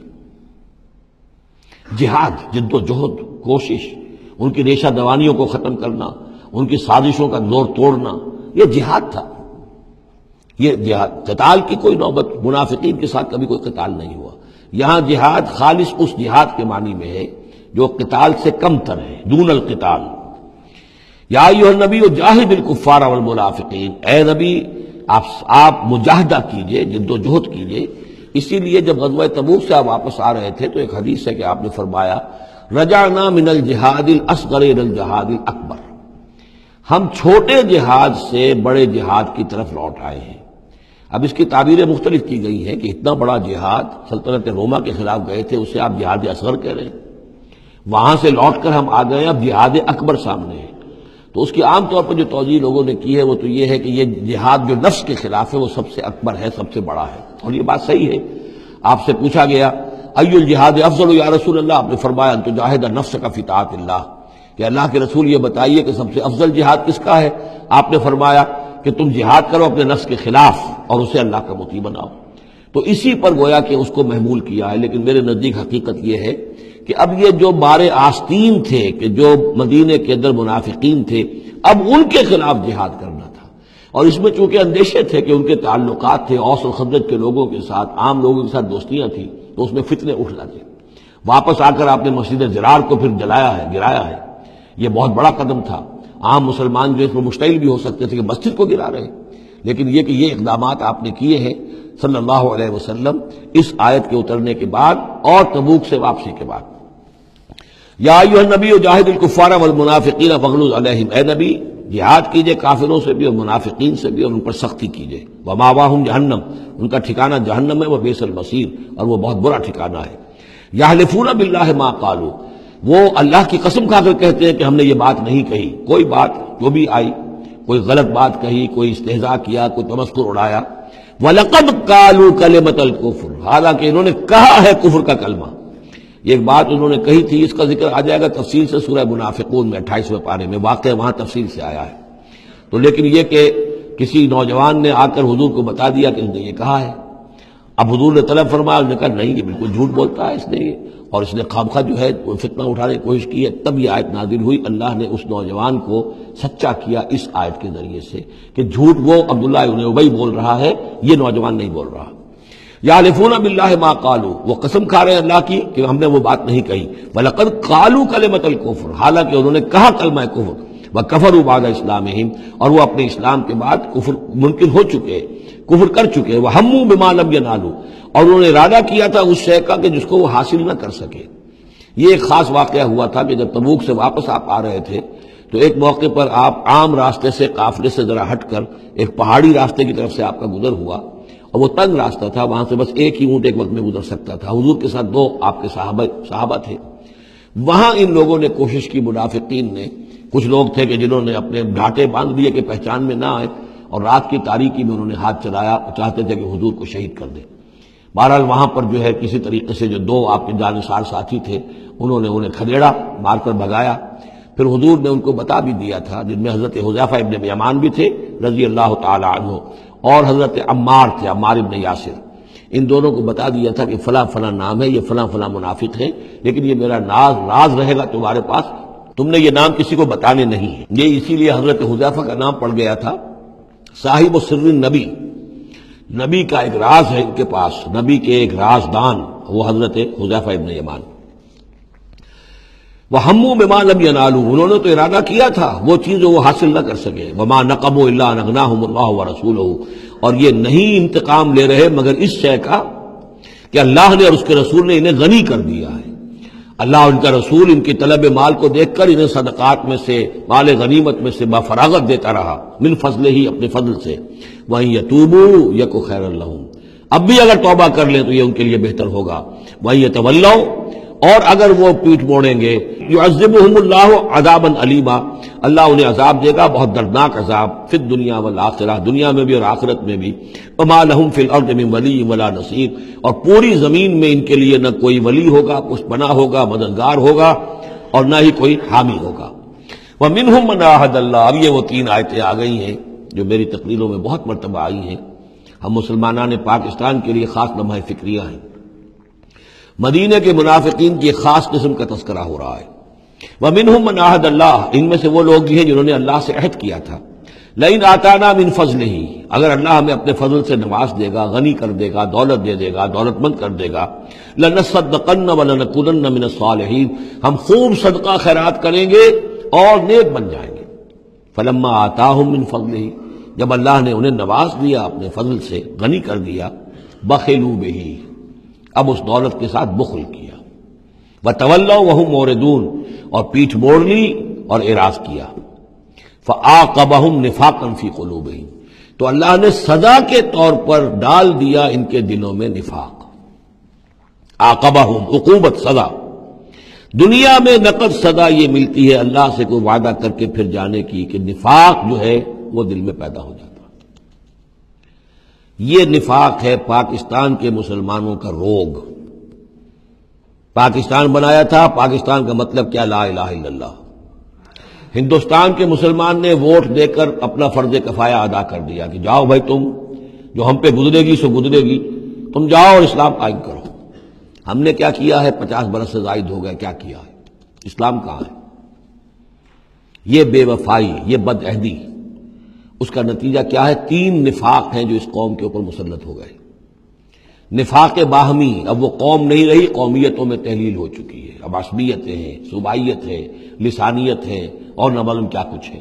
جہاد، جد و جہد، کوشش، ان کی ریشہ دوانیوں کو ختم کرنا، ان کی سازشوں کا زور توڑنا، یہ جہاد تھا۔ یہ جہاد، قتال کی کوئی نوبت منافقین کے ساتھ کبھی کوئی قتال نہیں ہوا۔ یہاں جہاد خالص اس جہاد کے معنی میں ہے جو قتال سے کم تر ہے، دون القتال۔ یا ایھا النبی جاہد الکفار والمنافقین، اے نبی آپ مجاہدہ کیجئے، جد و جہد کیجئے اسی لیے جب غزوہ تبوک سے آپ واپس آ رہے تھے تو ایک حدیث ہے کہ آپ نے فرمایا رجعنا من الجہاد الاصغر الى الجہاد الاکبر، ہم چھوٹے جہاد سے بڑے جہاد کی طرف لوٹ آئے ہیں۔ اب اس کی تعبیریں مختلف کی گئی ہیں کہ اتنا بڑا جہاد سلطنت روما کے خلاف گئے تھے، اسے آپ جہاد اصغر کہہ رہے ہیں، وہاں سے لوٹ کر ہم آ گئے، اب جہاد اکبر سامنے ہے۔ تو اس کی عام طور پر جو توجیہ لوگوں نے کی ہے وہ تو یہ ہے کہ یہ جہاد جو نفس کے خلاف ہے وہ سب سے اکبر ہے، سب سے بڑا ہے، اور یہ بات صحیح ہے۔ آپ سے پوچھا گیا ای الجہاد افضل یا رسول اللہ، آپ نے فرمایا ان تجاہد نفسک فی طاعت اللہ، کہ اللہ کے رسول یہ بتائیے کہ سب سے افضل جہاد کس کا ہے؟ آپ نے فرمایا کہ تم جہاد کرو اپنے نفس کے خلاف اور اسے اللہ کا مطیع بناؤ۔ تو اسی پر گویا کہ اس کو محمول کیا ہے، لیکن میرے نزدیک حقیقت یہ ہے کہ اب یہ جو بارے آستین تھے، کہ جو مدینے کے اندر منافقین تھے، اب ان کے خلاف جہاد کرنا تھا، اور اس میں چونکہ اندیشے تھے کہ ان کے تعلقات تھے اوس و خزرج کے لوگوں کے ساتھ، عام لوگوں کے ساتھ دوستیاں تھیں، تو اس میں فتنے اٹھ جاتے۔ واپس آ کر آپ نے مسجد زرار کو پھر جلایا ہے، گرایا ہے، یہ بہت بڑا قدم تھا۔ عام مسلمان جو اس میں مشتعل بھی ہو سکتے تھے کہ مسجد کو گرا رہے ہیں، لیکن یہ کہ یہ اقدامات آپ نے کیے ہیں صلی اللہ علیہ وسلم اس آیت کے اترنے کے بعد اور تبوک سے واپسی کے بعد۔ یا ایھا النبی جاہد الکفار والمنافقین واغلظ علیہم، اے نبی جہاد کیجئے کافروں سے بھی اور منافقین سے بھی، اور ان پر سختی کیجئے۔ ومأواہم جہنم، ان کا ٹھکانہ جہنم ہے، وبئس المصیر، اور وہ بہت برا ٹھکانہ ہے۔ یحلفون باللہ ما قالوا، وہ اللہ کی قسم کھا کر کہتے ہیں کہ ہم نے یہ بات نہیں کہی، کوئی بات جو بھی آئی، کوئی غلط بات کہی، کوئی استہزاء کیا، کوئی تمسخر اڑایا۔ وَلَقَدْ قَالُوا كَلِمَةَ الْكُفْرِ، حالانکہ انہوں نے کہا ہے کفر کا کلمہ۔ یہ ایک بات انہوں نے کہی تھی، اس کا ذکر آ جائے گا تفصیل سے سورہ منافقون میں 28ویں پارے میں، واقعہ وہاں تفصیل سے آیا ہے۔ تو لیکن یہ کہ کسی نوجوان نے آ کر حضور کو بتا دیا کہ اس نے یہ کہا ہے، اب حضور نے طلب فرمایا، انہوں نے کہا نہیں یہ بالکل جھوٹ بولتا ہے اس نے یہ، اور اس نے خامخواہ جو ہے فتنہ اٹھانے کی کوشش کی ہے۔ تب یہ آیت نازل ہوئی، اللہ نے اس نوجوان کو سچا کیا اس آیت کے ذریعے سے کہ جھوٹ وہ عبداللہ ابن ابی بول رہا ہے، یہ نوجوان نہیں بول رہا۔ یحلفون باللہ ما قالوا، وہ قسم کھا رہے ہیں اللہ کی کہ ہم نے وہ بات نہیں کہی۔ وَلَقَدْ قَالُوا كَلِمَةَ الْكُفْرِ، حالانکہ انہوں نے کہا کلمہ کفر۔ وَكَفَرُوا بَعْدَ إِسْلَامِهِمْ، اور وہ اپنے اسلام کے بعد کفر منکر ہو چکے، کفر کر چکے۔ وَهَمُّوا بِمَا لَمْ يَنَالُوا، اور انہوں نے ارادہ کیا تھا اس شے کا کہ جس کو وہ حاصل نہ کر سکے۔ یہ ایک خاص واقعہ ہوا تھا کہ جب تبوک سے واپس آپ آ رہے تھے تو ایک موقع پر آپ عام راستے سے، قافلے سے ذرا ہٹ کر ایک پہاڑی راستے کی طرف سے آپ کا گزر ہوا، اور وہ تنگ راستہ تھا، وہاں سے بس ایک ہی اونٹ ایک وقت میں گزر سکتا تھا۔ حضور کے ساتھ دو آپ کے صحابہ تھے۔ وہاں ان لوگوں نے کوشش کی، منافقین نے، کچھ لوگ تھے کہ جنہوں نے اپنے ڈھانٹے باندھ دیے کہ پہچان میں نہ آئے، اور رات کی تاریکی میں انہوں نے ہاتھ چلایا، چاہتے تھے کہ حضور کو شہید کر دیں۔ بہرحال وہاں پر جو ہے کسی طریقے سے جو دو آپ کے جانثار ساتھی تھے انہوں نے انہیں کھدیڑا، مار کر بھگایا۔ پھر حضور نے ان کو بتا بھی دیا تھا، جن میں حضرت حذیفہ ابن یمان بھی تھے رضی اللہ تعالی عنہ، اور حضرت عمار تھے، عمار ابن یاسر۔ ان دونوں کو بتا دیا تھا کہ فلاں فلاں نام ہے، یہ فلاں فلاں منافق ہیں، لیکن یہ میرا راز رہے گا تمہارے پاس، تم نے یہ نام کسی کو بتانے نہیں ہے۔ یہ اسی لیے حضرت حذیفہ کا نام پڑ گیا تھا صاحب سر النبی، نبی کا ایک راز ہے ان کے پاس، نبی کے ایک رازدان، وہ حضرت حذیفہ ابن یمان۔ وَهَمُّوا بِمَا لَمْ يَنَالُوا، انہوں نے تو ارادہ کیا تھا وہ چیز جو وہ حاصل نہ کر سکے۔ وَمَا نَقَمُوا إِلَّا أَنْ أَغْنَاهُمُ اللَّهُ وَرَسُولُهُ، اور یہ نہیں انتقام لے رہے مگر اس شے کا کہ اللہ نے اور اس کے رسول نے انہیں غنی کر دیا ہے۔ اللہ اور ان کا رسول ان کی طلب مال کو دیکھ کر انہیں صدقات میں سے، مال غنیمت میں سے بفراغت دیتا رہا، من فضلہ ہی، اپنے فضل سے۔ وَإِن يَتُوبُوا يَكُ خَيْرًا لَّهُمْ، اب بھی اگر توبہ کر لیں تو یہ ان کے لیے بہتر ہوگا۔ وَإِن يَتَوَلَّوْا، اور اگر وہ پیٹ موڑیں گے، يُعَذِّبُهُمُ اللَّهُ عَذَابًا أَلِيمًا، اللہ انہیں عذاب دے گا، بہت دردناک عذاب، فی الدنیا والآخرہ، دنیا میں بھی اور آخرت میں بھی۔ وَمَا لَهُمْ فِي الْأَرْضِ مِن وَلِيٍّ وَلَا نَصِيرٍ، اور پوری زمین میں ان کے لیے نہ کوئی ولی ہوگا، پشت پناہ ہوگا، مددگار ہوگا، اور نہ ہی کوئی حامی ہوگا۔ وَمِنْهُمْ مَنْ عَاهَدَ اللَّهُ، اب یہ وہ تین آیتیں آ گئی ہیں جو میری تقریروں میں بہت مرتبہ آئی ہیں، ہم مسلمانان پاکستان کے لیے خاص لمحہ فکریہ ہیں۔ مدینہ کے منافقین کی ایک خاص قسم کا تذکرہ ہو رہا ہے۔ وَمِنْهُمْ مَنْ عَاهَدَ اللَّهُ، ان میں سے وہ لوگ بھی ہیں جنہوں نے اللہ سے عہد کیا تھا، لَئِنْ آتَانَا مِنْ فَضْلِهِ، اگر اللہ ہمیں اپنے فضل سے نواز دے گا، غنی کر دے گا، دولت دے دے گا، دولت مند کر دے گا، لَنَصَّدَّقَنَّ وَلَنَكُونَنَّ مِنَ الصَّالِحِينَ، ہم خوب صدقہ خیرات کریں گے اور نیک بن جائیں گے۔ فَلَمَّا آتَاهُم مِّن فَضْلِهِ، جب اللہ نے انہیں نواز دیا اپنے فضل سے، غنی کر دیا، بخلوا بہ، اب اس دولت کے ساتھ بخل کیا، وتولوا وہم موردون، اور پیٹھ موڑ لی اور اعراض کیا، فعاقبہم نفاقا فی قلوبہم، تو اللہ نے سزا کے طور پر ڈال دیا ان کے دلوں میں نفاق۔ عاقبہم، عقوبت، سزا۔ دنیا میں نقد سزا یہ ملتی ہے اللہ سے کوئی وعدہ کر کے پھر جانے کی کہ نفاق جو ہے وہ دل میں پیدا ہو جاتا۔ یہ نفاق ہے پاکستان کے مسلمانوں کا روگ۔ پاکستان بنایا تھا، پاکستان کا مطلب کیا؟ لا الہ الا اللہ۔ ہندوستان کے مسلمان نے ووٹ دے کر اپنا فرض کفایہ ادا کر دیا کہ جاؤ بھائی، تم جو ہم پہ گزرے گی سو گزرے گی، تم جاؤ اور اسلام قائم کرو۔ ہم نے کیا کیا ہے؟ 50 برس سے زائد ہو گئے، کیا کیا ہے؟ اسلام کہاں ہے؟ یہ بے وفائی، یہ بد عہدی، اس کا نتیجہ کیا ہے؟ 3 نفاق ہیں جو اس قوم کے اوپر مسلط ہو گئے۔ نفاق باہمی، اب وہ قوم نہیں رہی، قومیتوں میں تحلیل ہو چکی ہے، اب عصبیتیں ہیں، صوبائیت ہے، لسانیت ہے، اور نہ معلوم کیا کچھ ہے،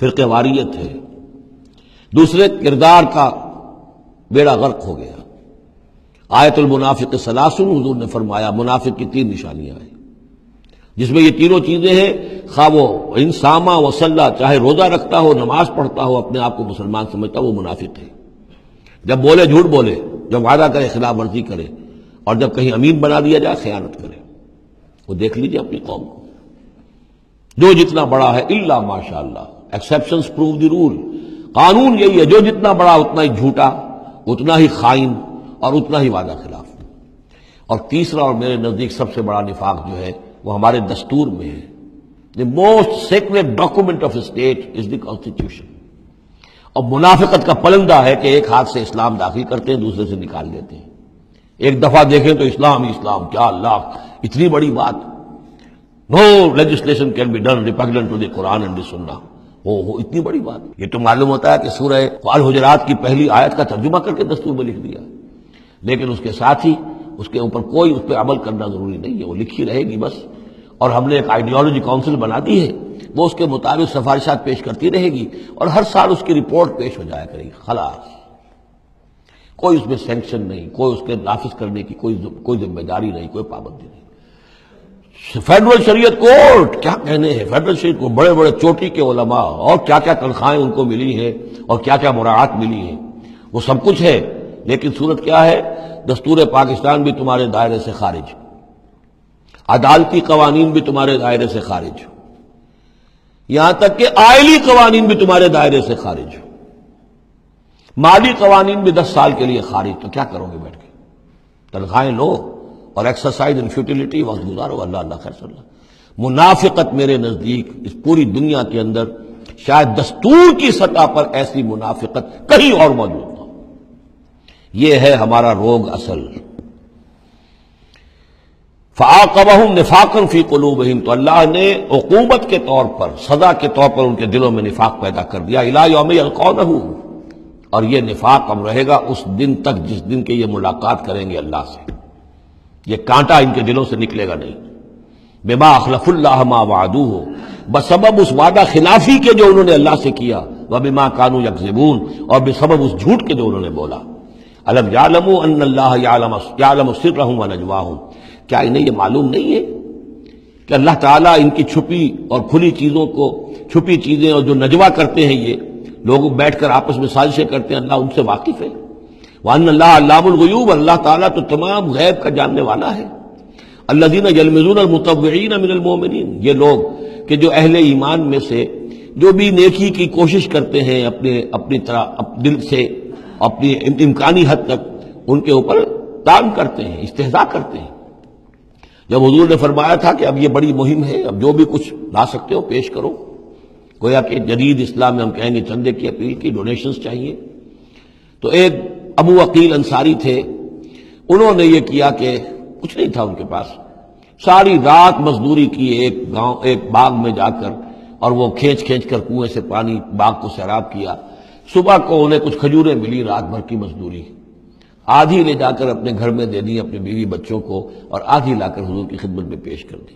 فرقہ واریت ہے۔ دوسرے، کردار کا بیڑا غرق ہو گیا۔ آیت المنافق ثلاث، حضور نے فرمایا منافق کی 3 نشانیاں ہیں، جس میں یہ تینوں چیزیں ہیں، خواہ وہ انسامہ وصلہ، چاہے روزہ رکھتا ہو، نماز پڑھتا ہو، اپنے آپ کو مسلمان سمجھتا ہو، وہ منافق ہے۔ جب بولے جھوٹ بولے، جب وعدہ کرے خلاف ورزی کرے، اور جب کہیں امین بنا دیا جائے خیانت کرے۔ وہ دیکھ لیجئے اپنی قوم کو، جو جتنا بڑا ہے الا ماشاء اللہ، ایکسیپشنز پروو دی رول، قانون یہی ہے، جو جتنا بڑا اتنا ہی جھوٹا، اتنا ہی خائن، اور اتنا ہی وعدہ خلاف۔ اور تیسرا اور میرے نزدیک سب سے بڑا نفاق جو ہے وہ ہمارے دستور میں ہے۔ The most sacred document of a state is the constitution۔ اور منافقت کا پلندہ ہے کہ ایک ہاتھ سے اسلام داخل کرتے ہیں، دوسرے سے نکال دیتے ہیں۔ ایک دفعہ دیکھیں تو اسلام ہی اسلام، کیا اللہ، اتنی بڑی بات، no legislation can be done repugnant to the Qur'an and the Sunnah۔ اتنی بڑی بات، یہ تو معلوم ہوتا ہے کہ سورہ الحجرات کی پہلی آیت کا ترجمہ کر کے دستور میں لکھ دیا، لیکن اس کے ساتھ ہی اس کے اوپر کوئی اس پہ عمل کرنا ضروری نہیں ہے، وہ لکھی رہے گی بس۔ اور ہم نے ایک آئیڈیالوجی کونسل بنا دی ہے، وہ اس کے مطابق سفارشات پیش کرتی رہے گی، اور ہر سال اس کی رپورٹ پیش ہو جایا کرے گی، خلاص۔ کوئی اس میں سینکشن نہیں، کوئی اس کے نافذ کرنے کی کوئی ذمہ داری نہیں، کوئی پابندی نہیں۔ فیڈرل شریعت کورٹ، کیا کہنے ہیں فیڈرل شریعت کو، بڑے بڑے چوٹی کے علماء، اور کیا کیا تنخواہیں ان کو ملی ہیں، اور کیا کیا مراعات ملی ہیں، وہ سب کچھ ہے، لیکن صورت کیا ہے؟ دستور پاکستان بھی تمہارے دائرے سے خارج، عدالتی قوانین بھی تمہارے دائرے سے خارج، یہاں تک کہ آئلی قوانین بھی تمہارے دائرے سے خارج، مالی قوانین بھی 10 سال کے لیے خارج۔ تو کیا کرو گے بیٹھ کے؟ تنخواہیں لو اور ایکسرسائز ان فیوٹیلیٹی وقت گزارو، اللہ اللہ خیر صلی اللہ۔ منافقت میرے نزدیک اس پوری دنیا کے اندر شاید دستور کی سطح پر ایسی منافقت کہیں اور موجود نہ ہو۔ یہ ہے ہمارا روگ اصل۔ فَعَاقَبَهُمْ نِفَاقًا فِي قُلُوبِهِمْ، تو اللہ نے عقوبت کے طور پر، سزا کے طور پر ان کے دلوں میں نفاق پیدا کر دیا، إِلَىٰ يَوْمِ يَلْقَوْنَهُ، اور یہ نفاق اب رہے گا اس دن تک جس دن کے یہ ملاقات کریں گے اللہ سے۔ یہ کانٹا ان کے دلوں سے نکلے گا نہیں۔ بِمَا أَخْلَفُوا اللَّهَ مَا وَعَدُوهُ، بسبب اس وعدہ خلافی کے جو انہوں نے اللہ سے کیا، وَبِمَا كَانُوا يَكْذِبُونَ، اور بسبب اس جھوٹ کے جو انہوں نے بولا۔ أَلَمْ يَعْلَمُوا أَنَّ اللَّهَ يَعْلَمُ سِرَّهُمْ وَنَجْوَاهُمْ، کیا انہیں یہ معلوم نہیں ہے کہ اللہ تعالیٰ ان کی چھپی اور کھلی چیزوں کو، چھپی چیزیں اور جو نجوا کرتے ہیں یہ لوگ بیٹھ کر آپس میں سازشیں کرتے ہیں، اللہ ان سے واقف ہے۔ وَأَنَّ اللَّهَ عَلَّامُ الْغُيُوبِ، اللہ تعالیٰ تو تمام غیب کا جاننے والا ہے۔ الَّذِينَ يَلْمِزُونَ الْمُطَوِّعِينَ مِنَ الْمُؤْمِنِينَ، یہ لوگ کہ جو اہل ایمان میں سے جو بھی نیکی کی کوشش کرتے ہیں اپنی طرح دل سے، اپنی امکانی حد تک ان کے اوپر تان کرتے ہیں، استہزاء کرتے ہیں۔ جب حضور نے فرمایا تھا کہ اب یہ بڑی مہم ہے، اب جو بھی کچھ لا سکتے ہو پیش کرو، گویا کہ جدید اسلام میں ہم کہیں گے چندے کی اپیل کی، ڈونیشنز چاہیے، تو ایک ابو عقیل انصاری تھے، انہوں نے یہ کیا کہ کچھ نہیں تھا ان کے پاس، ساری رات مزدوری کی ایک باغ میں جا کر، اور وہ کھینچ کر کنویں سے پانی باغ کو سیراب کیا۔ صبح کو انہیں کچھ کھجوریں ملی، رات بھر کی مزدوری، آدھی لے جا کر اپنے گھر میں دے دی اپنے بیوی بچوں کو، اور آدھی لا کر حضور کی خدمت میں پیش کر دی۔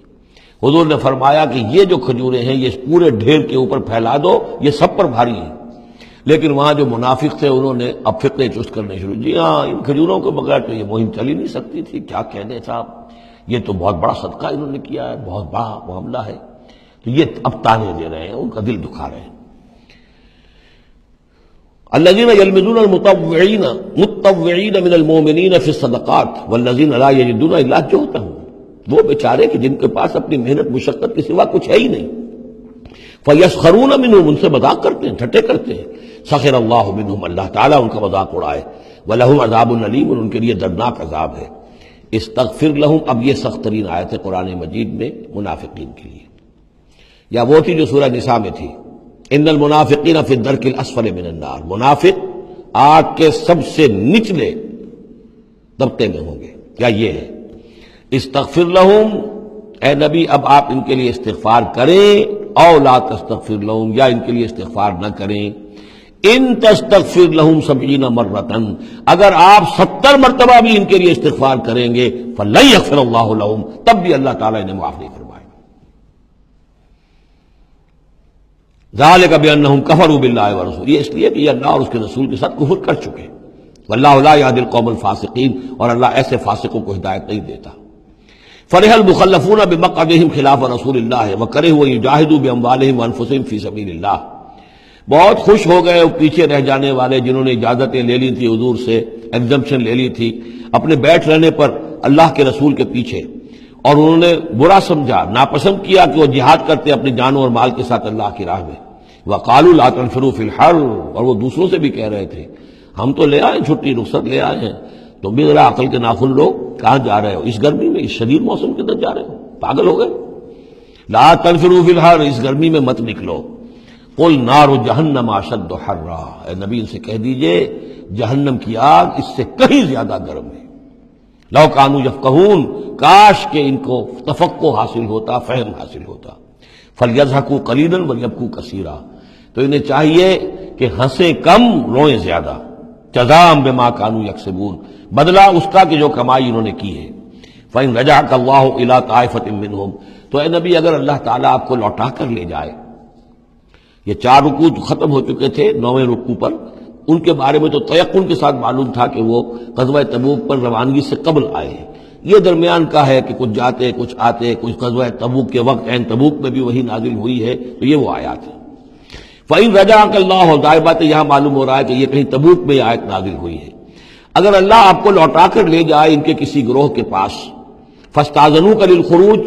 حضور نے فرمایا کہ یہ جو کھجوریں ہیں یہ اس پورے ڈھیر کے اوپر پھیلا دو، یہ سب پر بھاری ہیں، لیکن وہاں جو منافق تھے انہوں نے اب فقے چست کرنے شروع. جی ہاں، ان کھجوروں کے بغیر تو یہ مہم چل ہی نہیں سکتی تھی. کیا کہنے صاحب، یہ تو بہت بڑا صدقہ انہوں نے کیا ہے، بہت بڑا معاملہ ہے. تو یہ اب تانے دے رہے ہیں، ان کا دل دکھا رہے ہیں. الذين يلمزون المتطوعين من المؤمنين في الصدقات والذين لا يجدون الا جهدهم. وہ بیچارے کہ جن کے پاس اپنی محنت مشقت کے سوا کچھ ہے ہی نہیں. فیسخرون منهم، ان سے مذاق کرتے ہیں، ٹھٹے کرتے ہیں. سخر اللہ منهم، اللہ تعالیٰ ان کا مذاق اڑائے. ولہم عذاب علیم، اور ان کے لیے دردناک عذاب ہے. استغفر لہم، اب یہ سخت ترین آیت ہے قرآن مجید میں منافقین کے لیے. یا وہ تھی جو سورہ نساء میں تھی، ان المنافقین فی الدرک الاسفل من النار، منافق آگ کے سب سے نچلے طبقے میں ہوں گے. کیا یہ ہے؟ استغفر لہم، اے نبی اب آپ ان کے لیے استغفار کریں، او لا تستغفر لہم، یا ان کے لیے استغفار نہ کریں. ان تستغفر لہم 70 مرتن، اگر آپ 70 مرتبہ بھی ان کے لیے استغفار کریں گے، فلن یغفر اللہ لہم، تب بھی اللہ تعالیٰ انہیں معاف نہیں فرمائے. ذالک بانہم کفروا باللہ ورسولہ، یہ اس لیے کہ یہ اللہ اور اس کے رسول کے ساتھ کفر کر چکے. واللہ لا یہدی القوم الفاسقین، اور اللہ ایسے فاسقوں کو ہدایت نہیں دیتا. فرح المخلفون بمقعدہم خلاف رسول اللہ وکرہوا ان یجاہدوا باموالہم وانفسہم فی سبیل اللہ. بہت خوش ہو گئے وہ پیچھے رہ جانے والے جنہوں نے اجازتیں لے لی تھی حضور سے، ایگزمپشن لے لی تھی اپنے بیٹھ رہنے پر اللہ کے رسول کے پیچھے، اور انہوں نے برا سمجھا، ناپسند کیا کہ وہ جہاد کرتے اپنی جانوں اور مال کے ساتھ اللہ کی راہ میں. وقالوا لا تنفروا فی الحر، اور وہ دوسروں سے بھی کہہ رہے تھے ہم تو لے آئے چھٹی، رخصت لے آئے ہیں، تم بھی ذرا عقل کے ناخن لو، کہاں جا رہے ہو اس گرمی میں، اس شدید موسم کے اندر جا رہے ہو، پاگل ہو گئے. لا تنفروا فی الحر، اس گرمی میں مت نکلو. قل نار جہنم اشد حرا، اے نبی ان سے کہہ دیجئے جہنم کی آگ اس سے کہیں زیادہ گرم ہے. لو کانوا یفقہون، کاش کہ ان کو تفقہ حاصل ہوتا، فہم حاصل ہوتا. فلیضحکوا قلیلا ولیبکوا کثیرا، تو انہیں چاہیے کہ ہنسیں کم روئیں زیادہ. جزاء بما کانوا یکسبون، بدلہ اس کا کہ جو کمائی انہوں نے کی ہے. فإن رجعک اللہ الی طائفۃ منہم، تو اے نبی اگر اللہ تعالیٰ آپ کو لوٹا کر لے جائے، یہ 4 رکوع ختم ہو چکے تھے، 9ویں رکوع پر ان کے بارے میں تو تیقن کے ساتھ معلوم تھا کہ وہ غزوہ تبوک پر روانگی سے قبل آئے ہیں. یہ درمیان کا ہے کہ کچھ جاتے کچھ آتے، کچھ غزوہ تبوک کے وقت عین تبوک میں بھی وہی نازل ہوئی ہے، تو یہ وہ آیات ہے. فإن رجعک اللہ، ظاہر بات ہے یہاں معلوم ہو رہا ہے کہ یہ کہیں تبوک میں یہ آیت نازل ہوئی ہے. اگر اللہ آپ کو لوٹا کر لے جائے ان کے کسی گروہ کے پاس، فاستاذنوک للخروج،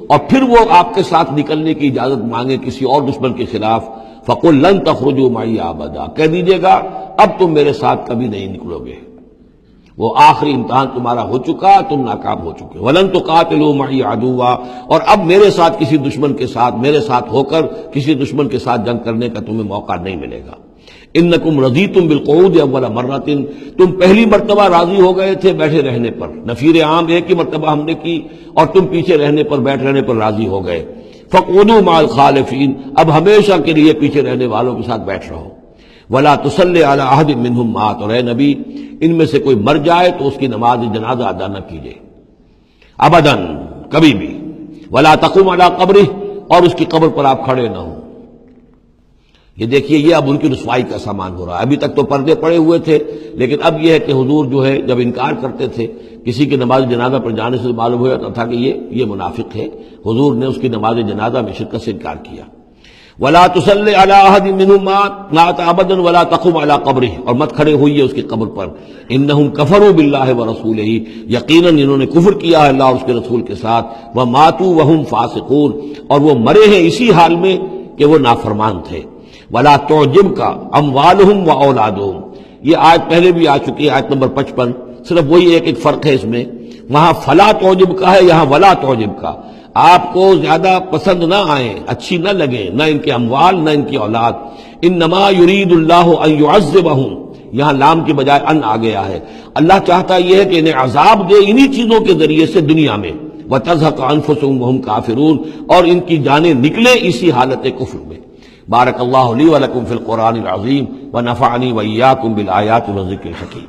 اور پھر وہ آپ کے ساتھ نکلنے کی اجازت مانگے کسی اور دشمن کے خلاف، فقل لن تخرجوا معی ابدا، کہہ دیجیے گا اب تم میرے ساتھ کبھی نہیں نکلو گے، وہ آخری امتحان تمہارا ہو چکا، تم ناکام ہو چکے. ولن تقاتلوا معی عدوا، اور اب میرے ساتھ کسی دشمن کے ساتھ، میرے ساتھ ہو کر کسی دشمن کے ساتھ جنگ کرنے کا تمہیں موقع نہیں ملے گا. انکم رضیتم بالقعود اول مرۃ، تم پہلی مرتبہ راضی ہو گئے تھے بیٹھے رہنے پر، نفیر عام ایک ہی مرتبہ ہم نے کی اور تم پیچھے رہنے پر، بیٹھ رہنے پر راضی ہو گئے. فقعدوا مع الخالفین، اب ہمیشہ کے لیے پیچھے رہنے والوں کے ساتھ بیٹھ رہو. ولا تصلی علی احد منہم مات، اور اے نبی ان میں سے کوئی مر جائے تو اس کی نماز جنازہ ادا نہ کیجیے ابداً، کبھی بھی. ولا تقم علی قبرہ، اور اس کی قبر پر آپ کھڑے نہ ہوں. یہ دیکھیے یہ اب ان کی رسوائی کا سامان ہو رہا ہے. ابھی تک تو پردے پڑے ہوئے تھے، لیکن اب یہ ہے کہ حضور جو ہے جب انکار کرتے تھے کسی کی نماز جنازہ پر جانے سے معلوم ہو جاتا تھا کہ یہ منافق ہے، حضور نے اس کی نماز جنازہ میں شرکت سے انکار کیا. ولا تصلی علی احد منہم مات ابدا ولا تقم علی قبرہ، اور مت کھڑے ہوئیے اس کی قبر پر. انہم کفروا باللہ ورسولہ، یقیناً انہوں نے کفر کیا ہے اللہ اور اس کے رسول کے ساتھ. وماتوا وہم فاسقون، اور وہ مرے ہیں اسی حال میں کہ وہ نافرمان تھے. ولا تعجبک اموالہم واولادہم، یہ آیت پہلے بھی آ چکی ہے، آیت نمبر 55. صرف وہی ایک فرق ہے اس میں، وہاں فلا تعجبک ہے، یہاں ولا تعجبک. آپ کو زیادہ پسند نہ آئیں، اچھی نہ لگیں، نہ ان کے اموال نہ ان کی اولاد. انما یرید اللہ ان یعذبہم، یہاں لام کی بجائے ان آ گیا ہے. اللہ چاہتا یہ ہے کہ انہیں عذاب دے انہی چیزوں کے ذریعے سے دنیا میں. وتزهق انفسهم وهم کافرون، اور ان کی جانیں نکلیں اسی حالت کفر میں. بارک اللہ لی ولکم فی القرآن العظیم ونفعنی وإیاکم بالآیات والذکر الحکیم.